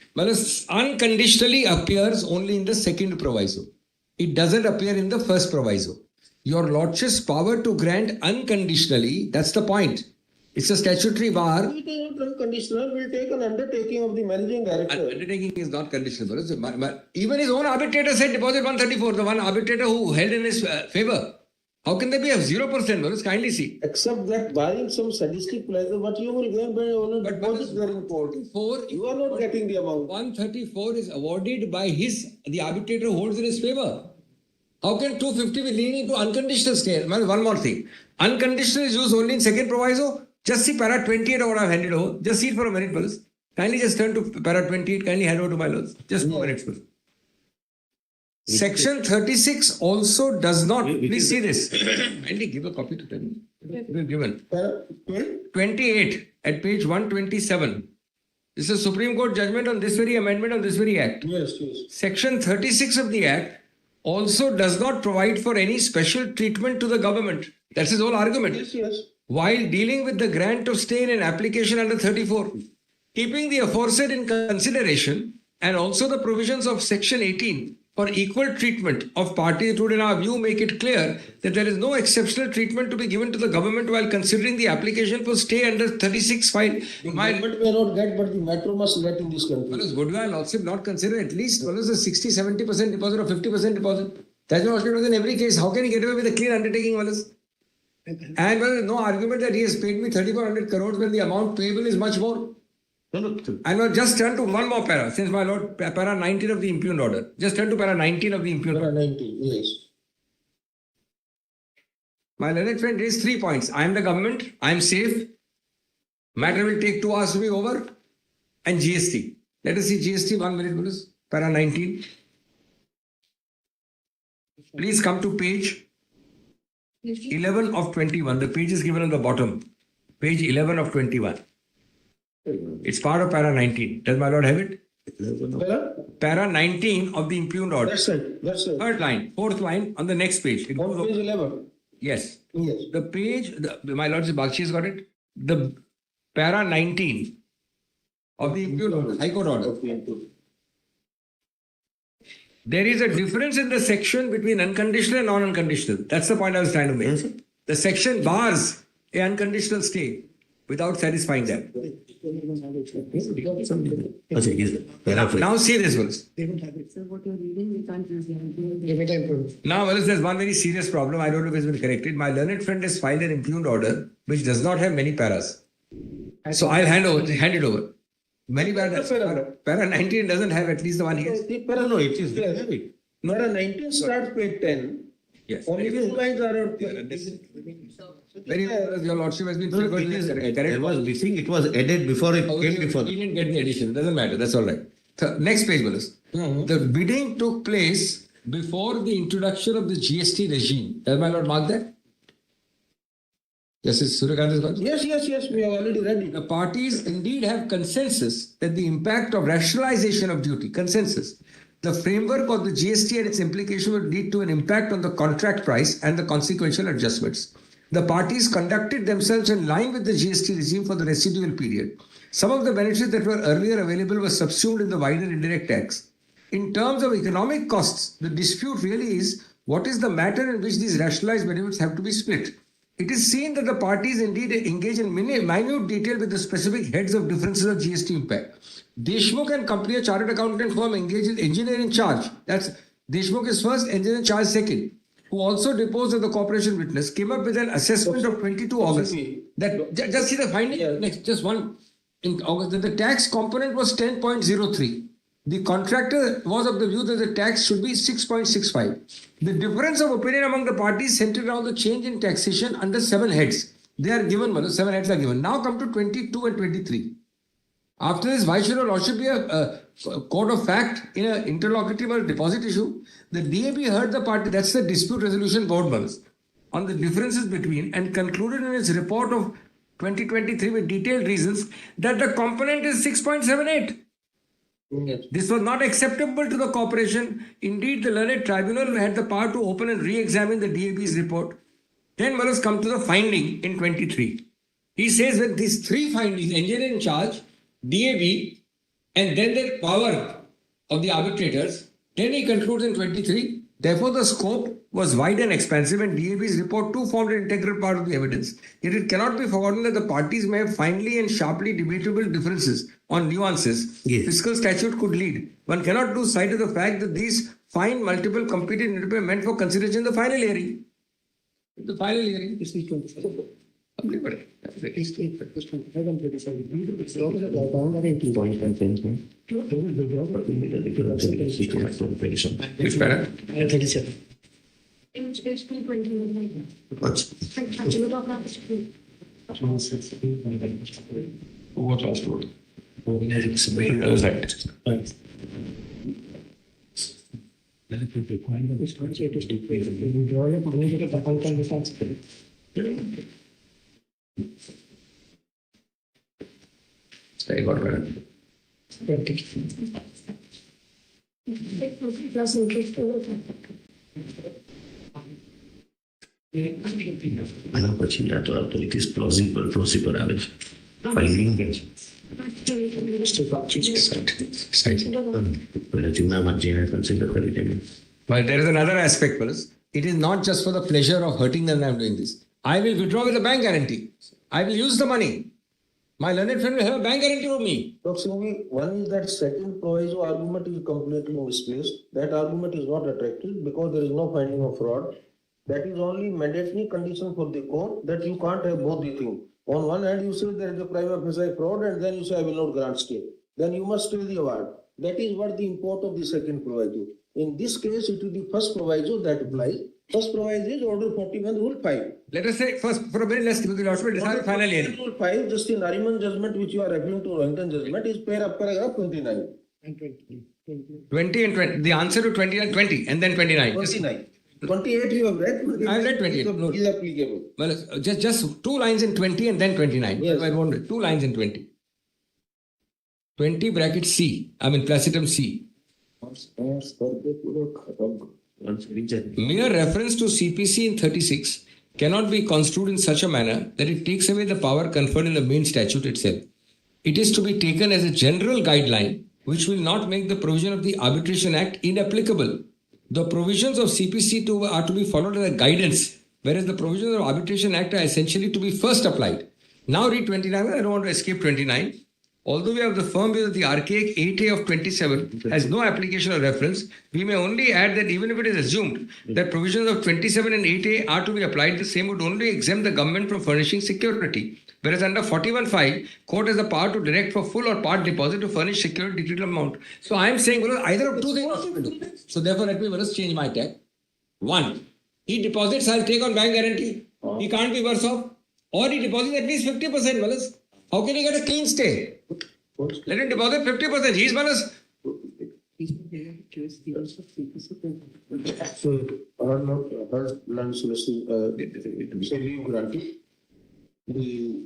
Unconditionally appears only in the second proviso. It doesn't appear in the first proviso. Your Lordship's power to grant unconditionally, that's the point. It's a statutory bar. It is not unconditional. We'll take an undertaking of the managing director. Undertaking is not conditional. Even his own arbitrator said deposit 134, the one arbitrator who held in his favor. How can they be of 0%? Kindly see. Except that barring some sadistic pleasure, what you will gain by only deposit there in court. You are not getting the amount. 134 is awarded by the arbitrator who holds in his favor. How can 250 be leaning to unconditional stay? One more thing. Unconditional is used only in second proviso. Just see para 28 or what I've handed over. Just see it for a minute, please. Kindly just turn to para 28. Kindly hand over to my lords. Just 2 minutes, please. Section 36 also does not. Please see this. Kindly give a copy to them. Given. 28 at page 127. This is a Supreme Court judgment on this very amendment of this very act. Yes. Section 36 of the act also does not provide for any special treatment to the government. That's his whole argument. Yes. While dealing with the grant of stay in an application under 34, keeping the aforesaid in consideration and also the provisions of section 18 for equal treatment of parties would in our view make it clear that there is no exceptional treatment to be given to the government while considering the application for stay under 36 file. The government may not get, but the metro must get in this country. Would I also not consider at least a 60-70% deposit or 50% deposit? That's what it was in every case. How can he get away with a clear undertaking, Wallace? And there is no argument that he has paid me 3,400 crores when the amount payable is much more. And we'll just turn to one more para, since my lord, para 19 of the impugned order. Just turn to para 19 of the impugned order. 19, yes. My learned friend raised 3 points. I am the government, I am safe, matter will take 2 hours to be over, and GST. Let us see GST 1 minute, please. Para 19. Please come to page 11 of 21. The page is given on the bottom. Page 11 of 21. It's part of para 19. Does my lord have it? Para 19 of the impugned order. That's right. Third line, fourth line on the next page. It On page 11. Yes. The page, my lord Bakshi has got it. The para 19 of the impugned order, High Court order. There is a difference in the section between unconditional and non-unconditional. That's the point I was trying to make. The section bars a unconditional stay without satisfying them. Now see this verse. Now, there's one very serious problem. I don't know if it's been corrected. My learned friend has filed an impugned order which does not have many paras. So I'll hand it over. Many paras. Para 19 doesn't have at least the one here. No, it is there. Para 19 starts page 10. Yes. Only 2 lines are. Very well, your lordship has been There was missing, it was added before it came before. He didn't get the addition. Doesn't matter. That's all right. Next page, Wallace. The bidding took place before the introduction of the GST regime. Does my lord mark that? Justice Suryakant has got it? Yes. We have already read it. The parties indeed have consensus that the impact of rationalization of duty, consensus, the framework of the GST and its implication would lead to an impact on the contract price and the consequential adjustments. The parties conducted themselves in line with the GST regime for the residual period. Some of the benefits that were earlier available were subsumed in the wider indirect tax. In terms of economic costs, the dispute really is what is the manner in which these rationalized benefits have to be split. it is seen that the parties indeed engage in minute detail with the specific heads of differences of GST impact. Deshmukh and company, a chartered accountant firm, engaged in engineer in charge. That's Deshmukh is first, engineer in charge second, who also deposed as the corporation witness, came up with an assessment of 22 August. That just see the finding next, just one in August, that the tax component was 10.03. The contractor was of the view that the tax should be 6.65. The difference of opinion among the parties centered around the change in taxation under 7 heads. They are given, 7 heads are given. Now come to 22 and 23. After this, why should a lordship be a court of fact in an interlocutory deposit issue? The DAB heard the party, that's the dispute resolution board, on the differences between, and concluded in its report of 2023 with detailed reasons that the component is 6.78. This was not acceptable to the corporation. Indeed, the learned tribunal had the power to open and re-examine the DAB's report. Then let us come to the finding in 23. He says that these 3 findings, engineer in charge, DAB, and then the power of the arbitrators, then he concludes in 23, therefore the scope was wide and expansive, and DAB's report too formed an integral part of the evidence. Yet it cannot be forgotten that the parties may have finely and sharply debatable differences on nuances. Fiscal statute could lead. One cannot lose sight of the fact that these fine multiple competing interpreters meant for consideration in the final hearing. The final hearing is 24. Which para? 37. What last word? I got it. It is plausible average. Finding But there is another aspect, fellas. It is not just for the pleasure of hurting them that I am doing this. I will withdraw with a bank guarantee. I will use the money. My learned friend will have a bank guarantee of me. One is that second proviso argument is completely misplaced. That argument is not attractive because there is no finding of fraud. That is only mandatory condition for the court, that you can't have both the things. On one hand, you say there is a prima facie fraud, and then you say I will not grant stay. Then you must stay the award. That is what the import of the second proviso. In this case, it is the first proviso that applies. First proviso is Order 41, Rule 5. Let us say first, for a very less because the hospital decide final hearing. Rule 5, just in Nariman judgment, which you are referring to, Rohinton judgment, is paragraph 29. 20 and 20. The answer to 20 and 20, and then 29. 29. 28 you have read. I have read 28. No. Is applicable. Well, just 2 lines in 20 and then 29. Yes. I won't read. 2 lines in 20. 20 bracket C. I mean placitum C. Mere reference to CPC in 36 cannot be construed in such a manner that it takes away the power conferred in the main statute itself. It is to be taken as a general guideline which will not make the provision of the Arbitration Act inapplicable. The provisions of CPC are to be followed as a guidance, whereas the provisions of Arbitration Act are essentially to be first applied. Now read 29. I don't want to escape 29. Although we have the firm view that the archaic 8A of 27 has no application or reference, we may only add that even if it is assumed that provisions of 27 and 8A are to be applied, the same would only exempt the government from furnishing security. Whereas under 41.5, court has the power to direct for full or part deposit to furnish security detailed amount. So I am saying, well, either of two things. So therefore, let me first change my tag. 1. He deposits, I'll take on bank guarantee. He can't be worse off. Or he deposits at least 50%. Wallace. How can he get a clean stay? Let him deposit 50%. He's Wallace. So, her land solicitor granted. The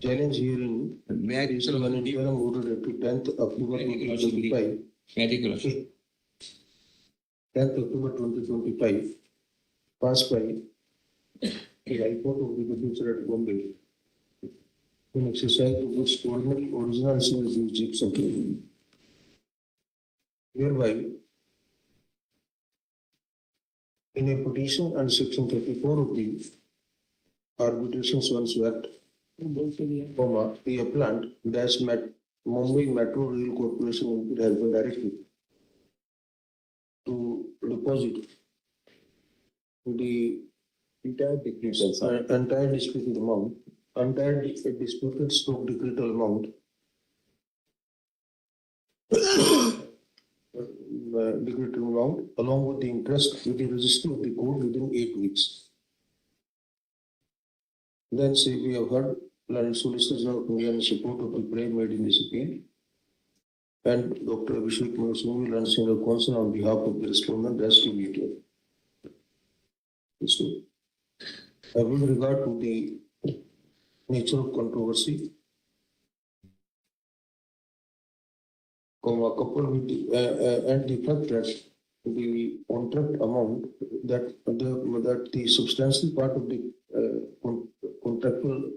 challenge hearing is one in term voted to 10th October 2025. 10th October 2025. Passed by the High Court of the Future at Bombay. In exercise of which ordinary original sales jurisdiction. Whereby, in a petition under section 34 of the arbitrations once swept, comma, the appellant dash Mumbai Metro Rail Corporation Limited has been directed to deposit the entire disputed amount, entire disputed stroke decretal amount, decretal amount, along with the interest with the registry of the court within 8 weeks. Then say we have heard learned solicitors of India in support of the claim made in this appeal, and Dr. Abhishek Singh learned senior counsel on behalf of the respondent as to be here. So, with regard to the nature of controversy, coupled with and the fact that the contract amount that the substantial part of the contractual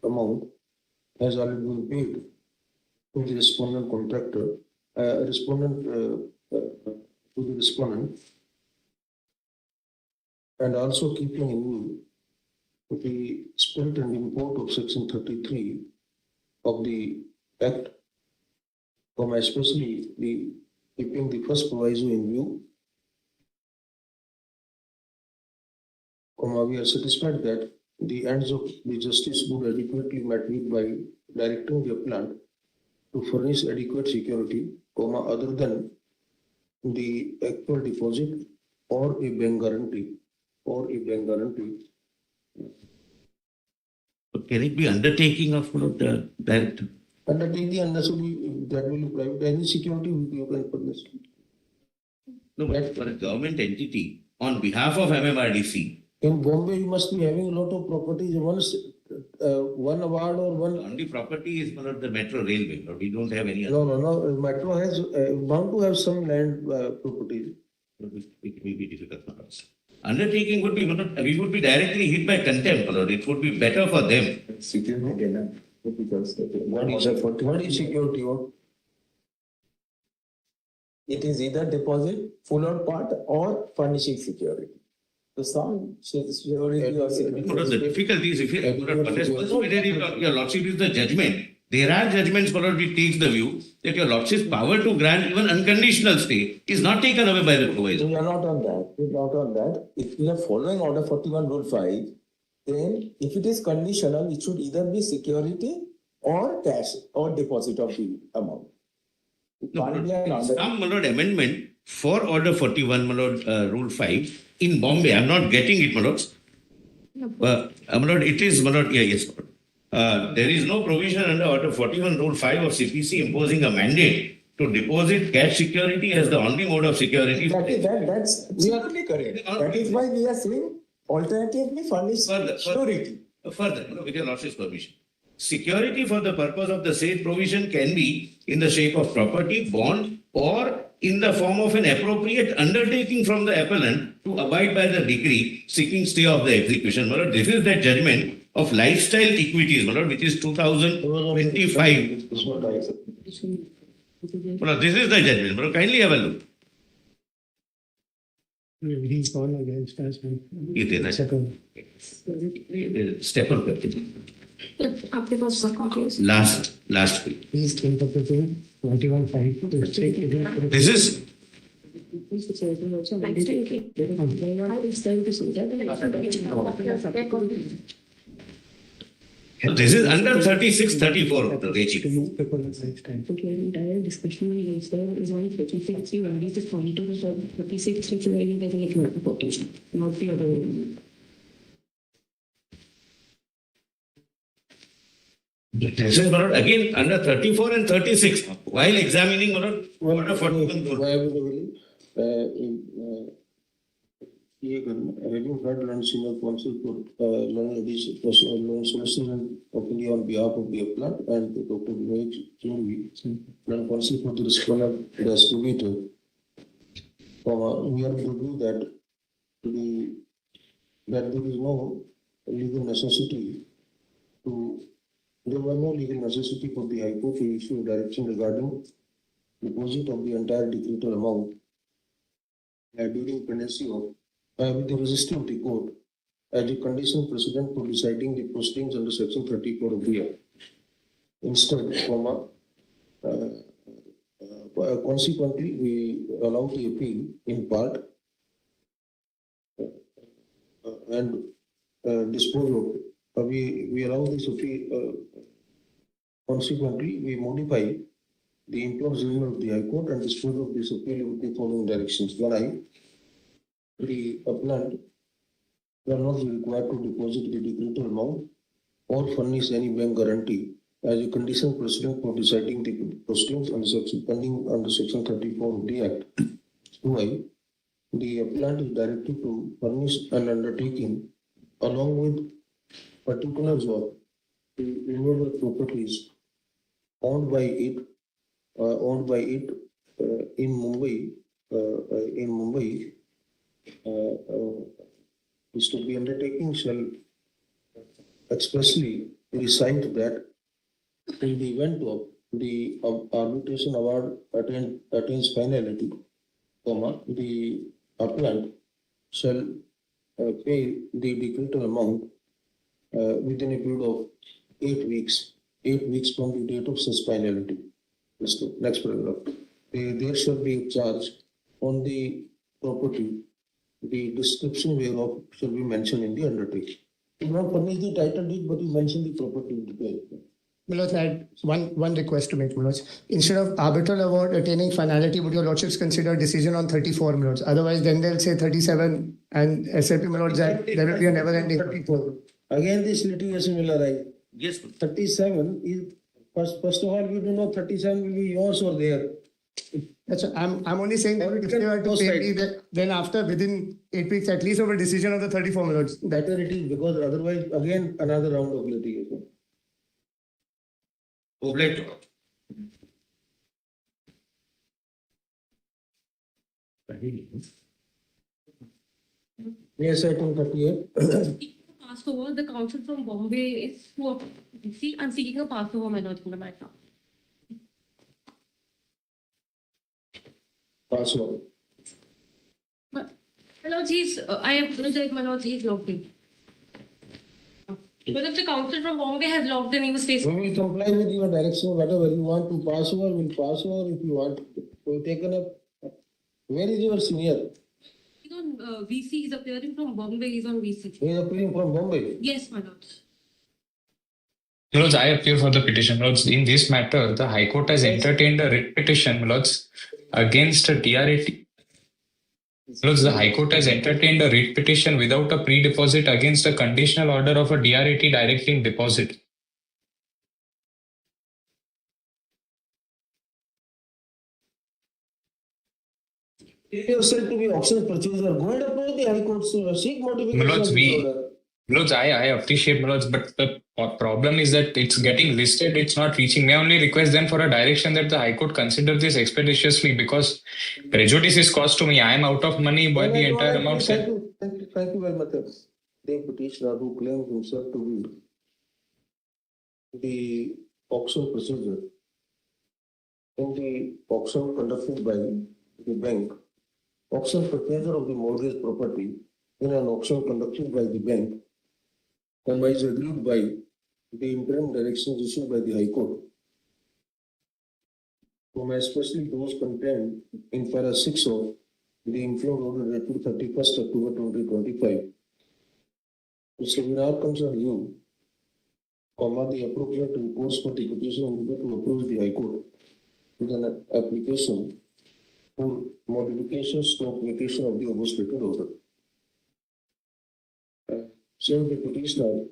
amount has already been paid to the respondent contractor, to the respondent, and also keeping in view the spirit and import of Section 33 of the Act, especially the keeping the first proviso in view, we are satisfied that the ends of the justice would adequately met with by directing the appellant to furnish adequate security, other than the actual deposit or a bank guarantee, Can it be undertaking of the director? Undertaking unnecessary that will be private. Any security you can furnish. No, but for a government entity on behalf of MMRDC. In Bombay, you must be having a lot of properties. One award or one. Only property is the metro railway. We don't have any other. No. Metro has bound to have some land properties. It will be difficult for us. Undertaking would be, we would be directly hit by contempt. It would be better for them. What is security? It is either deposit, full or part, or furnishing security. So some security or security. One of the difficulties, if your lordship is the judgment, there are judgments which takes the view that your lordship's power to grant even unconditional stay is not taken away by the proviso. We are not on that. We are not on that. If we are following Order 41 Rule 5, then if it is conditional, it should either be security or cash or deposit of the amount. Some amendment for Order 41 Rule 5 in Bombay. I'm not getting it, it is yes. There is no provision under Order 41 Rule 5 of CPC imposing a mandate to deposit cash security as the only mode of security. That's absolutely correct. That is why we are saying alternatively furnish security. Further, with your lordship's permission. Security for the purpose of the said provision can be in the shape of property, bond, or in the form of an appropriate undertaking from the appellant to abide by the decree seeking stay of the execution. This is the judgment of Lifestyle Equities, which is 2025. This is the judgment. Kindly have a look. He's gone against us. Step up. Last week. He's interpreting 21.5. This is This is under 36-34 the regime. Entire discussion is on 36. You already just point to the 36 which is very important, not the other way. This is again under 34 and 36 while examining Order 41. Having heard learned senior counsel for learned solicitor of India on behalf of the appellant and Dr. Vivek Chungvi, learned counsel for the respondent as distributor, we are to do that there is no legal necessity there was no legal necessity for the High Court to issue a direction regarding deposit of the entire decretal amount during pendency of with the registry of the court as a condition precedent for deciding the proceedings under section 34 of the Act. Instead, consequently, we allow the appeal in part and dispose of it. We allow this appeal. Consequently, we modify the improper judgment of the High Court and dispose of this appeal with the following directions. One, the appellant will not be required to deposit the decretal amount or furnish any bank guarantee as a condition precedent for deciding the proceedings under section 34 of the Act. 2, the appellant is directed to furnish an undertaking along with particulars of the renewable properties owned by it in Mumbai. Is to be undertaking shall expressly recite that in the event of the arbitration award attains finality, the appellant shall pay the decretal amount within a period of 8 weeks. 8 weeks from the date of such finality. Next paragraph. There shall be a charge on the property, the description whereof shall be mentioned in the undertaking. You not furnish the title deed, but you mention the property detail. Milord, I had one request to make, Milord. Instead of arbitral award attaining finality, would your lordships consider decision on 34, Milord? Otherwise, then they'll say 37 and SLP, Milord, that there will be a never-ending 34. Again, this litigation will arise. Yes. 37 is, first of all, we do not 37 will be yours or there. That's I'm only saying that if they were to pay me, then after within 8 weeks, at least over decision of the 34, Milords. Better it is, because otherwise, again, another round of litigation. Yes, item 38. Pass over, the counsel from Bombay is who see, I'm seeking a pass over, my lord, in the matter. Pass over. My lord, I apologize, my lord, he's locked in. But if the counsel from Bombay has locked in, he was facing. We will comply with your direction, whatever you want to pass over, we'll pass over. If you want to take up. Where is your senior? He's on VC, he's appearing from Bombay, he's on VC. He is appearing from Bombay? Yes, my lord. Lords, I appeal for the petition. Lords, in this matter, the High Court has entertained a writ petition, Lords, against a DRAT. Lords, the High Court has entertained a writ petition without a pre-deposit against a conditional order of a DRAT directing deposit. Yourself to be auction purchaser. Go and approach the High Court to seek modification Lords, of this order. Lords, I appreciate, Lords, but the problem is that it's getting listed, it's not reaching. May I only request then for a direction that the High Court consider this expeditiously, because prejudice is caused to me. I am out of money by the entire amount. Thank you very much. The petitioner who claims himself to be the auction procedure in the auction conducted by the bank, auction purchaser of the mortgage property in an auction conducted by the bank, is agreed by the interim directions issued by the High Court, especially those contained in para 6 of the inflow order dated 31st October 2025. Mr. Viral concern you, the appropriate reports for the petition to approach the High Court with an application for modification / vacation of the overstated order. Since the petitioner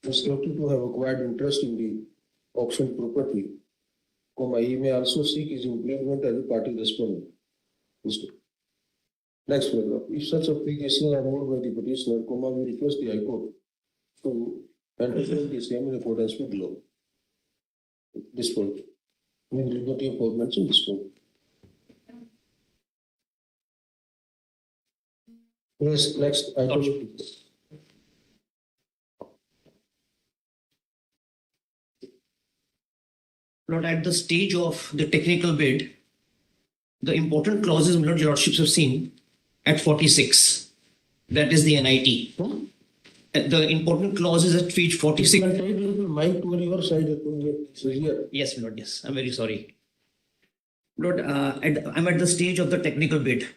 is likely to have acquired interest in the auction property, he may also seek his employment as a party respondent. Next paragraph. If such applications are moved by the petitioner, we request the High Court to entertain the same in accordance with law. Dispose. With liberty of mention, dispose. Yes, next item. Lord, at the stage of the technical bid, the important clauses, Lord, your lordships have seen at 46. That is the NIT. the important clause is at page 46. Take a little mic to your side. Here. Yes, Lord, yes. I'm very sorry. Lord, I'm at the stage of the technical bid.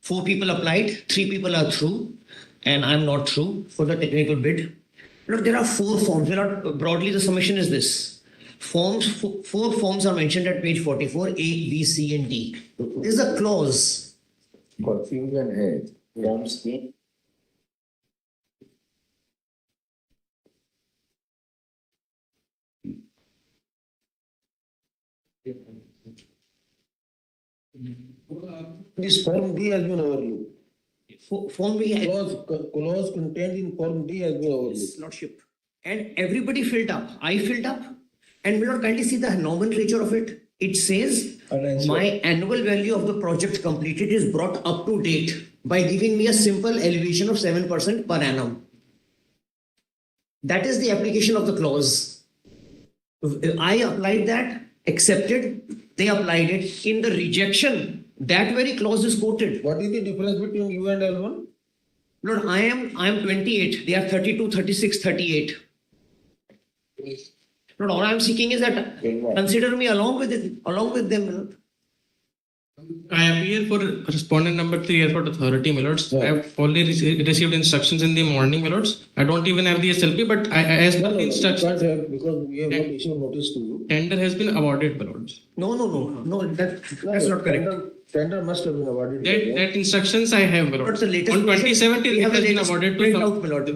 4 people applied, 3 people are through, and I'm not through for the technical bid. Lord, there are 4 forms. Broadly, the summation is this. 4 forms are mentioned at page 44, A, B, C, and D. There's a clause. Confusion है. Forms की. This Form D has been overlooked. Form B clause contained in Form D has been overlooked. Yes, Lordship. And everybody filled up. I filled up. And will not kindly see the nomenclature of it. It says my annual value of the project completed is brought up to date by giving me a simple elevation of 7% per annum. That is the application of the clause. I applied that, accepted, they applied it. In the rejection, that very clause is quoted. What is the difference between you and L1? Lord, I am 28. They are 32, 36, 38. Lord, all I am seeking is that consider me along with them. Lord. I appear for respondent number 3 Airport Authority, my lords. I have already received instructions in the morning, my lords. I don't even have the SLP, but as per the instructions, because we have not issued notice to you. tender has been awarded, my lords. No, that's not correct. Tender must have been awarded. That instructions I have, my lords. The latest On 27th, we it have has the been latest awarded to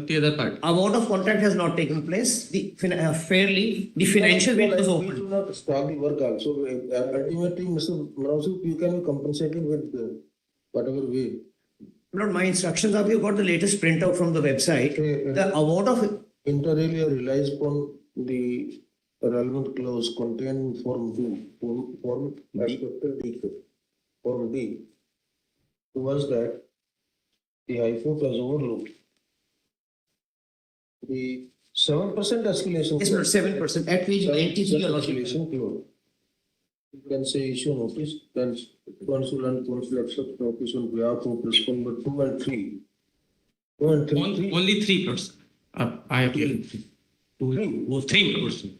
the other part. Award of contract has not taken place. The financial bid was open. We do not stop the work also. Ultimately, Mr. Manasu, you can be compensated with whatever way. Lord, my instructions are you got the latest printout from the website. The award of inter alia relies upon the relevant clause contained in Form D. Form D was that the High Court has overlooked the 7% escalation. It's not 7%. At page 93, escalation clause. You can say issue notice, then consul and consul accept notice on behalf of respondent 2 and 3. 2 and 3. Only 3 plots. I appear. 3 plots.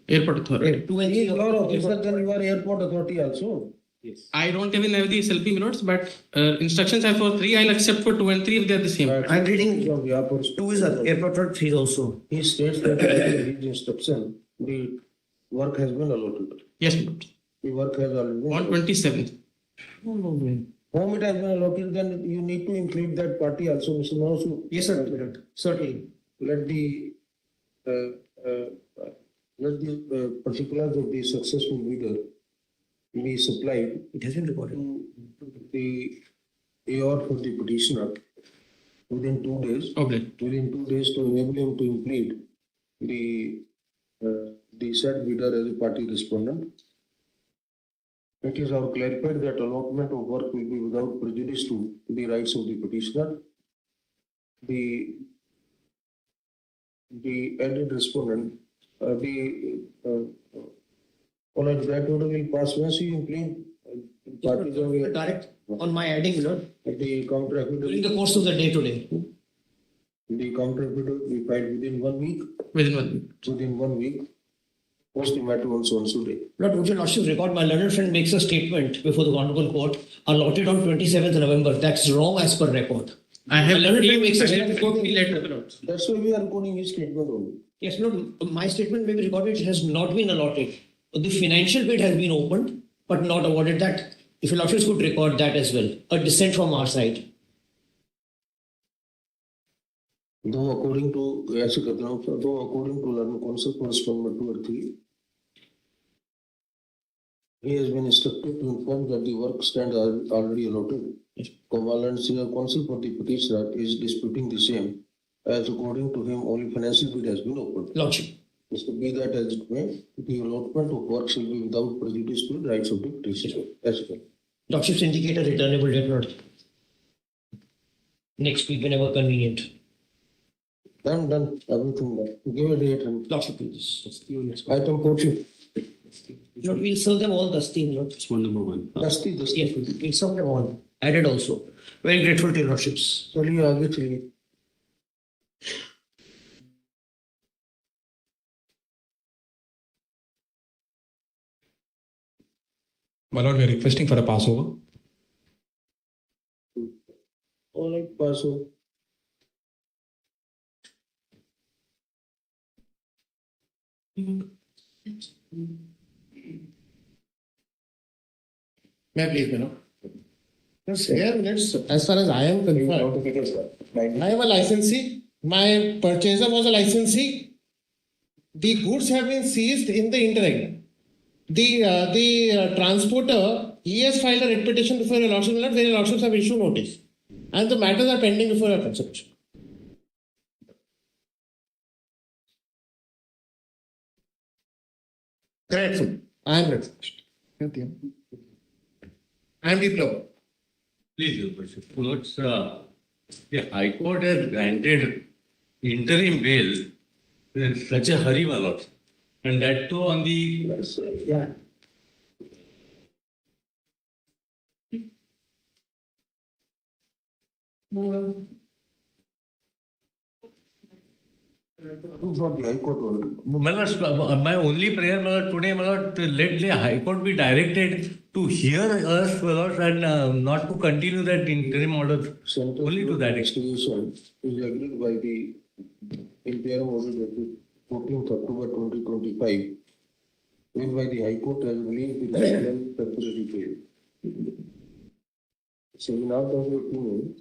Airport Authority. 2 and 3. You are officer, then you are Airport Authority also. Yes. I don't even have the SLP notes, but instructions are for 3. I'll accept for 2 and 3 if they're the same. I'm reading 2 is Airport 3 also. He states that in his instruction, the work has been allotted. Yes, Lord. The work has already been On 27th. Whom it has been allotted, then you need to include that party also, Mr. Manasu. Yes, sir. Certainly. Let the particulars of the successful bidder be supplied. It has been recorded. To the AR for the petitioner within 2 days. Okay. Within 2 days to enable him to include the said bidder as a party respondent. It is our clarified that allotment of work will be without prejudice to the rights of the petitioner. The added respondent, followed that order will pass once you include parties on the direct on my adding, Lord. The counter affidavit. During the course of the day today. The counter affidavit will be filed within 1 week. Within 1 week. Within 1 week. Post the matter on so day. Lord, would your lordship record my learned friend makes a statement before the honorable court allotted on 27th November. That's wrong as per record. I have learned friend makes a statement. That's why we are recording his statement only. Yes, Lord, my statement may be recorded. It has not been allotted. The financial bid has been opened, but not awarded. That if your lordships could record that as well. A dissent from our side. Though according to Learned Counsel for Respondent 2 or 3, he has been instructed to inform that the work stands are already allotted. Learned Senior Counsel for the petitioner is disputing the same, as according to him only financial bid has been opened. Lordship. Mr. Be that as it may, the allotment of work shall be without prejudice to the rights of the petitioner. As well. Lordships indicate a returnable debt, Lord. Next week, whenever convenient. Done. Everything done. Give a date and Lordship, please. Item 40. Lord, we'll serve them all dusty, Lord. It's one number 1. Dusty. Yes, we'll serve them all. Added also. Very grateful to your lordships. चलिए आगे चलिए My lord, we are requesting for a passover. All right, Passover. May I please, Yes, here, as far as I am concerned, I am a licensee. My purchaser was a licensee. The goods have been seized in the indirect. The transporter, he has filed a writ petition before your lordship, where your lordships have issued notice, and the matters are pending before your consideration. Grateful. I am grateful. I am deeply aware. Please, Your Worship. Lords, the High Court has granted interim bail in such a hurry, my lord. And that too on the. Yeah. From the High Court only. My lord, my only prayer, my lord, today, my lord, let the High Court be directed to hear us, my lord, and not to continue that interim order. Only to that extent. Is agreed by the interim order dated 14th October 2025, whereby the High Court has released the relevant temporary bail. So in our opinion,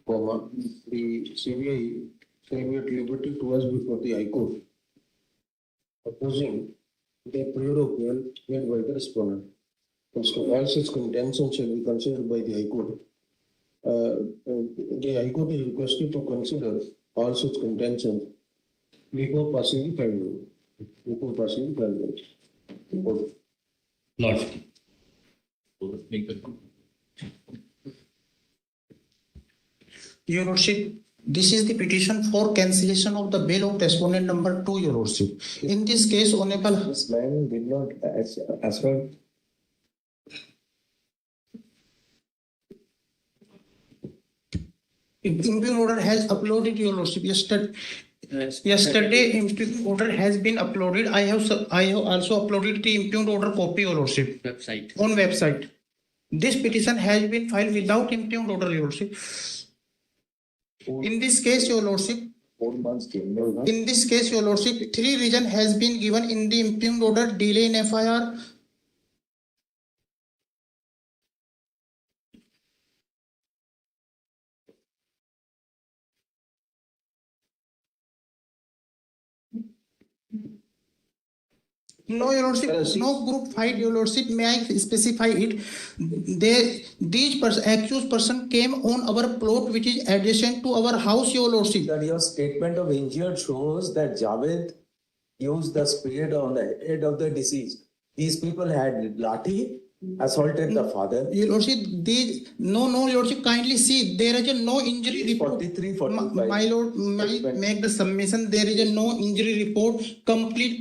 the CBI shall be at liberty to us before the High Court, opposing the prayer of bail made by the respondent. All such contention shall be considered by the High Court. The High Court is requested to consider all such contentions before passing the final. Before passing the final. Lord. Your Lordship, this is the petition for cancellation of the bail of respondent number 2, Your Lordship. In this case, Honorable. This man did not assert. Impugn order has uploaded, Your Lordship. Yesterday, impugn order has been uploaded. I have also uploaded the impugn order copy, Your Lordship. On website. This petition has been filed without impugn order, Your Lordship. In this case, Your Lordship. 4 months. In this case, Your Lordship, 3 reasons has been given in the impugn order: delay in FIR. No, Your Lordship, no group fight, Your Lordship. May I specify it? These accused person came on our plot, which is adjacent to our house, Your Lordship. That your statement of injured shows that Javed used the spade on the head of the deceased. These people had lathi, assaulted the father. Your Lordship, no, Your Lordship, kindly see, there is no injury report. 43, 45. My Lord, make the submission. There is no injury report. Complete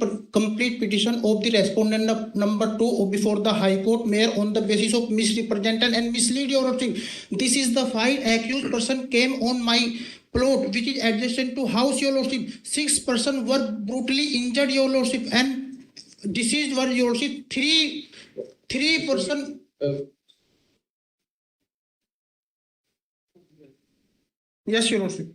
petition of the respondent number 2 before the High Court, Mayor, on the basis of misrepresentation and mislead, Your Lordship. This is the fight. Accused person came on my plot, which is adjacent to house, Your Lordship. 6 persons were brutally injured, Your Lordship, and deceased were, Your Lordship, 3 persons. Yes, Your Lordship.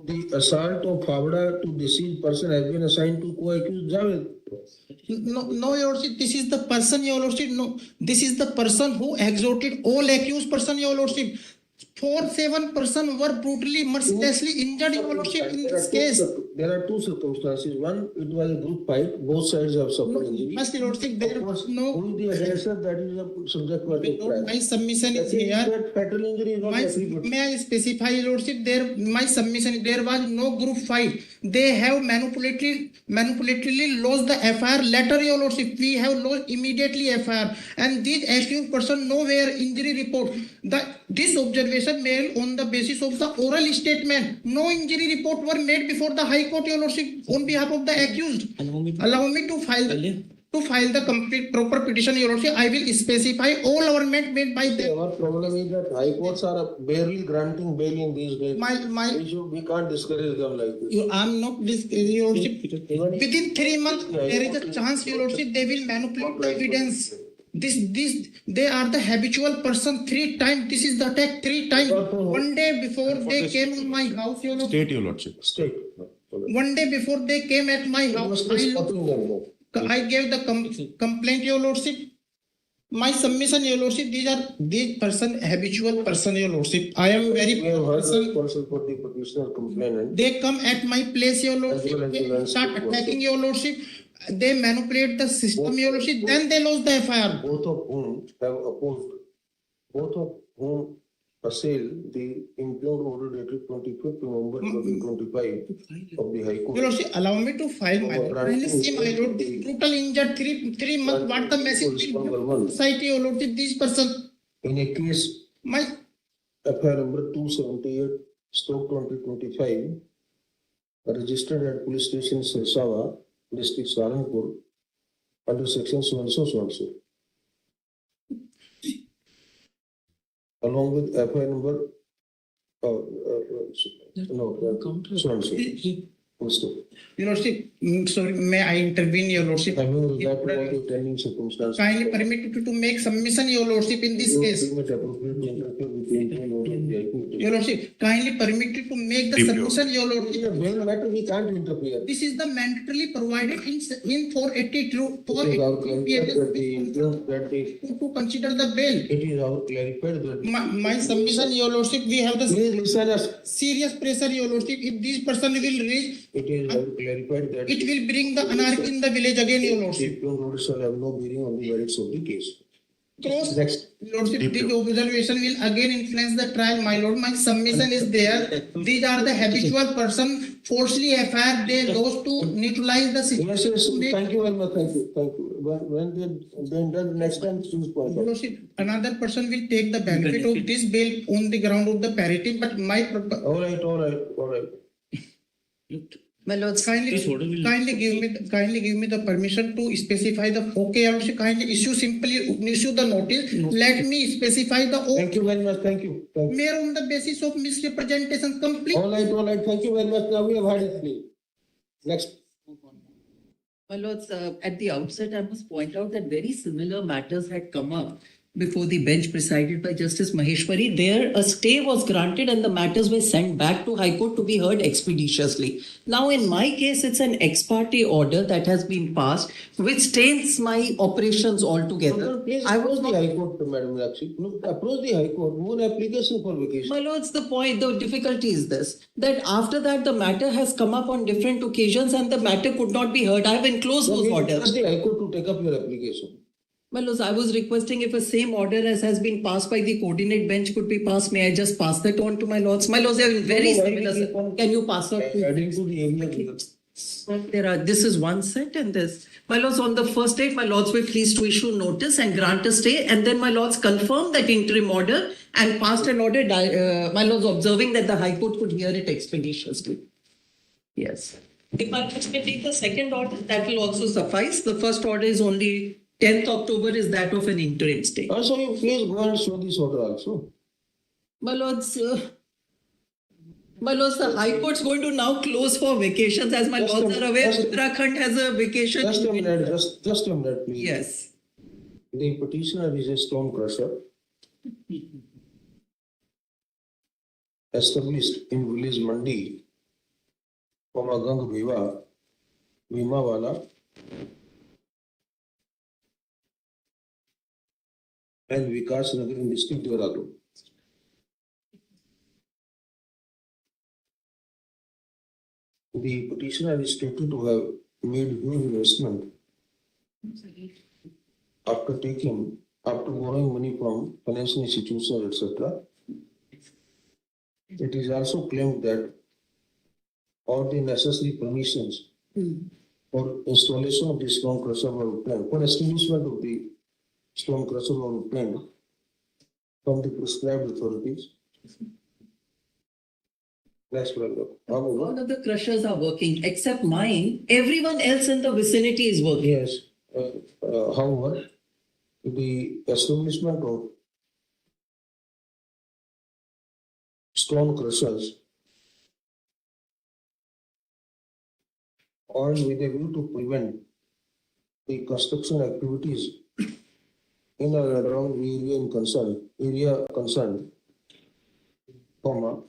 The assault of Favda to deceased person has been assigned to co-accused Javed. No, Your Lordship, this is the person, Your Lordship. No, this is the person who exhorted all accused person, Your Lordship. 4-7 persons were brutally, mercilessly injured, Your Lordship, in this case. There are 2 circumstances. One, it was a group fight. Both sides have suffered injury. Must, Your Lordship, there was no. Who is the aggressor? That is the subject matter of trial. My submission is here. Fatal injury is not everybody. May I specify, Your Lordship? My submission, there was no group fight. They have manipulatively lost the FIR letter, Your Lordship. We have lost immediately FIR. And these accused person nowhere injury report. This observation made on the basis of the oral statement. No injury report were made before the High Court, Your Lordship, on behalf of the accused. Allow me to file. to file the complete proper petition, Your Lordship, I will specify all amendment made by them. Our problem is that high courts are barely granting bail in these days. We can't discourage them like this. I'm not Your Lordship. Within 3 months, there is a chance, Your Lordship, they will manipulate the evidence. They are the habitual person 3 times. This is the attack 3 times. One day before they came in my house, Your Lordship. State, Your Lordship. State. One day before they came at my house, I gave the complaint, Your Lordship. My submission, Your Lordship, these person, habitual person, Your Lordship. I am very person. For the petitioner complainant. They come at my place, Your Lordship. They start attacking, Your Lordship. They manipulate the system, Your Lordship. Then they lose the FIR. Both of whom have opposed, both of whom assailed the impugned order dated 25th November 2025 of the High Court. Your Lordship, allow me to file my lord. Kindly see my lord. Total injured 3 months. What the message? Society, Your Lordship, this person. In a case, My FIR number 278/2025, registered at police station Sirsawa, district Saranpur, under section so-and-so. Along with FIR number, so-and-so. Your Lordship, sorry, may I intervene, Your Lordship? Having regard to all the attending circumstances. Kindly permit me to make submission, Your Lordship, in this case. Your Lordship, kindly permit me to make the submission, Your Lordship. Matter we can't interfere. This is the mandatorily provided in 482 It is our clarified to consider the bail. It is our clarified that My submission, Your Lordship, we have the please listen us. serious pressure, Your Lordship. If this person will reach, It is our clarified that it will bring the anarchy in the village again, Your Lordship. the notice shall have no bearing on the merits of the case. Cross, Next. Lordship, this observation will again influence the trial, my lord. My submission is there. These are the habitual person, falsely FIR, they those to neutralize the situation. Yes, thank you very much. Thank you. When they next time, please point out. Lordship, another person will take the benefit of this bail on the ground of the parity, but my All right. My lords, kindly give me the permission to specify the okay. Your Lordship, kindly issue the notice. Let me specify the. Thank you very much. Thank you. Mayor, on the basis of misrepresentation, complete. All right. Thank you very much. Now we have had it. Next. My lords, at the outset, I must point out that very similar matters had come up before the bench presided by Justice Maheshwari. There, a stay was granted and the matters were sent back to High Court to be heard expeditiously. Now, in my case, it's an ex parte order that has been passed, which taints my operations altogether. Please approach the High Court, Madam Lakshmi. Approach the High Court. One application for vacation. My lords, the difficulty is this, that after that, the matter has come up on different occasions and the matter could not be heard. I have enclosed those orders. Ask the High Court to take up your application. My lords, I was requesting if a same order as has been passed by the coordinate bench could be passed. May I just pass that on to my lords? My lords, they are very similar. Can you pass out? Adding to the area. This is one set and this. My lords, on the first date, my lords were pleased to issue notice and grant a stay. And then my lords confirmed that interim order and passed an order, my lords, observing that the High Court could hear it expeditiously. Yes. If I may take the second order, that will also suffice. The first order is only 10th October is that of an interim stay. Also, you please go and show this order also. My lords, the High Court's going to now close for vacations. As my lords are aware, Uttarakhand has a vacation. Just a minute, please. Yes. The petitioner is a stone crusher established in village Mandi, Gang Bhimawala, and Vikas Nagar in district Dehradun. The petitioner is stated to have made huge investment after borrowing money from financial institutions, etc. It is also claimed that all the necessary permissions for installation of the stone crusher were obtained, for establishment of the stone crusher were obtained from the prescribed authorities. All of the crushers are working except mine. Everyone else in the vicinity is working. Yes. However, the establishment of stone crushers or with a view to prevent the construction activities in or around the area concerned, comma,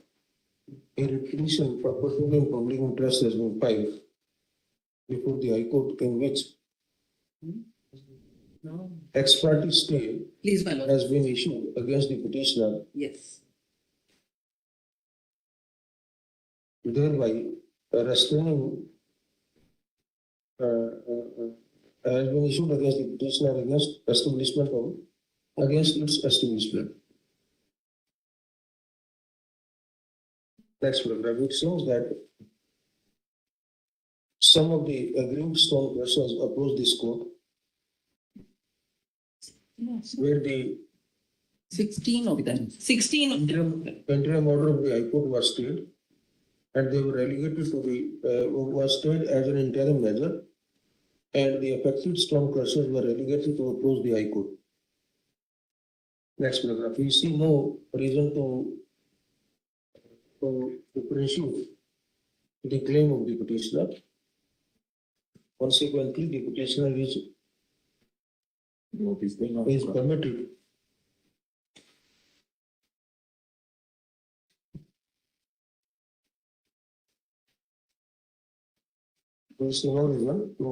a requisition purporting in public interest has been filed before the High Court in which ex parte stay Please, my lord. has been issued against the petitioner, Yes. thereby restraining has been issued against the petitioner against establishment of against its establishment. Next paragraph, it shows that some of the aggrieved stone crushers approached this court where the 16 of them. 16 of them. interim order of the High Court was stayed and they were relegated to the was stayed as an interim measure and the affected stone crushers were relegated to approach the High Court. Next paragraph, we see no reason to pursue the claim of the petitioner. Consequently, the petitioner is permitted there is no reason to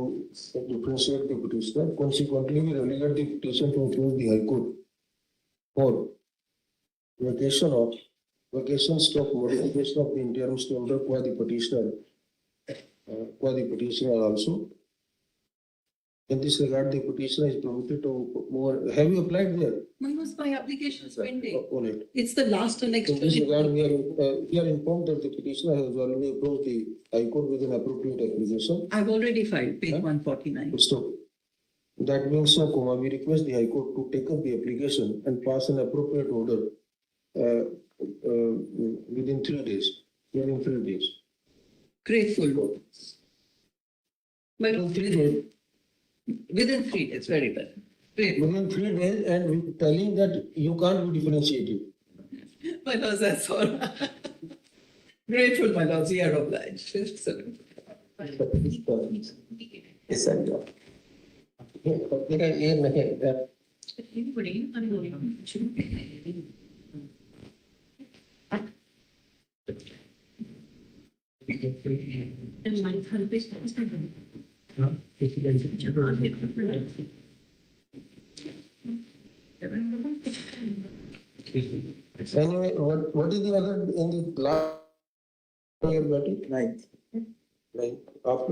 differentiate the petitioner. Consequently, we relegate the petition to approach the High Court for vacation stroke modification of the interim stay order qua the petitioner also. In this regard, the petitioner is permitted to move. Have you applied there? My application is pending. On it. It's the last and next. In this regard, we are informed that the petitioner has already approached the High Court with an appropriate application. I've already filed page 149. So, that being so, we request the High Court to take up the application and pass an appropriate order within 3 days. Within 3 days. Grateful. Within 3 days. Within 3 days, very well. Grateful. Within 3 days, and we telling that you can't be differentiated. My lords, that's all. Grateful, my lords, we are obliged. Excellent. Yes, sir. Anyway, what is the other in the last year batting? Ninth. After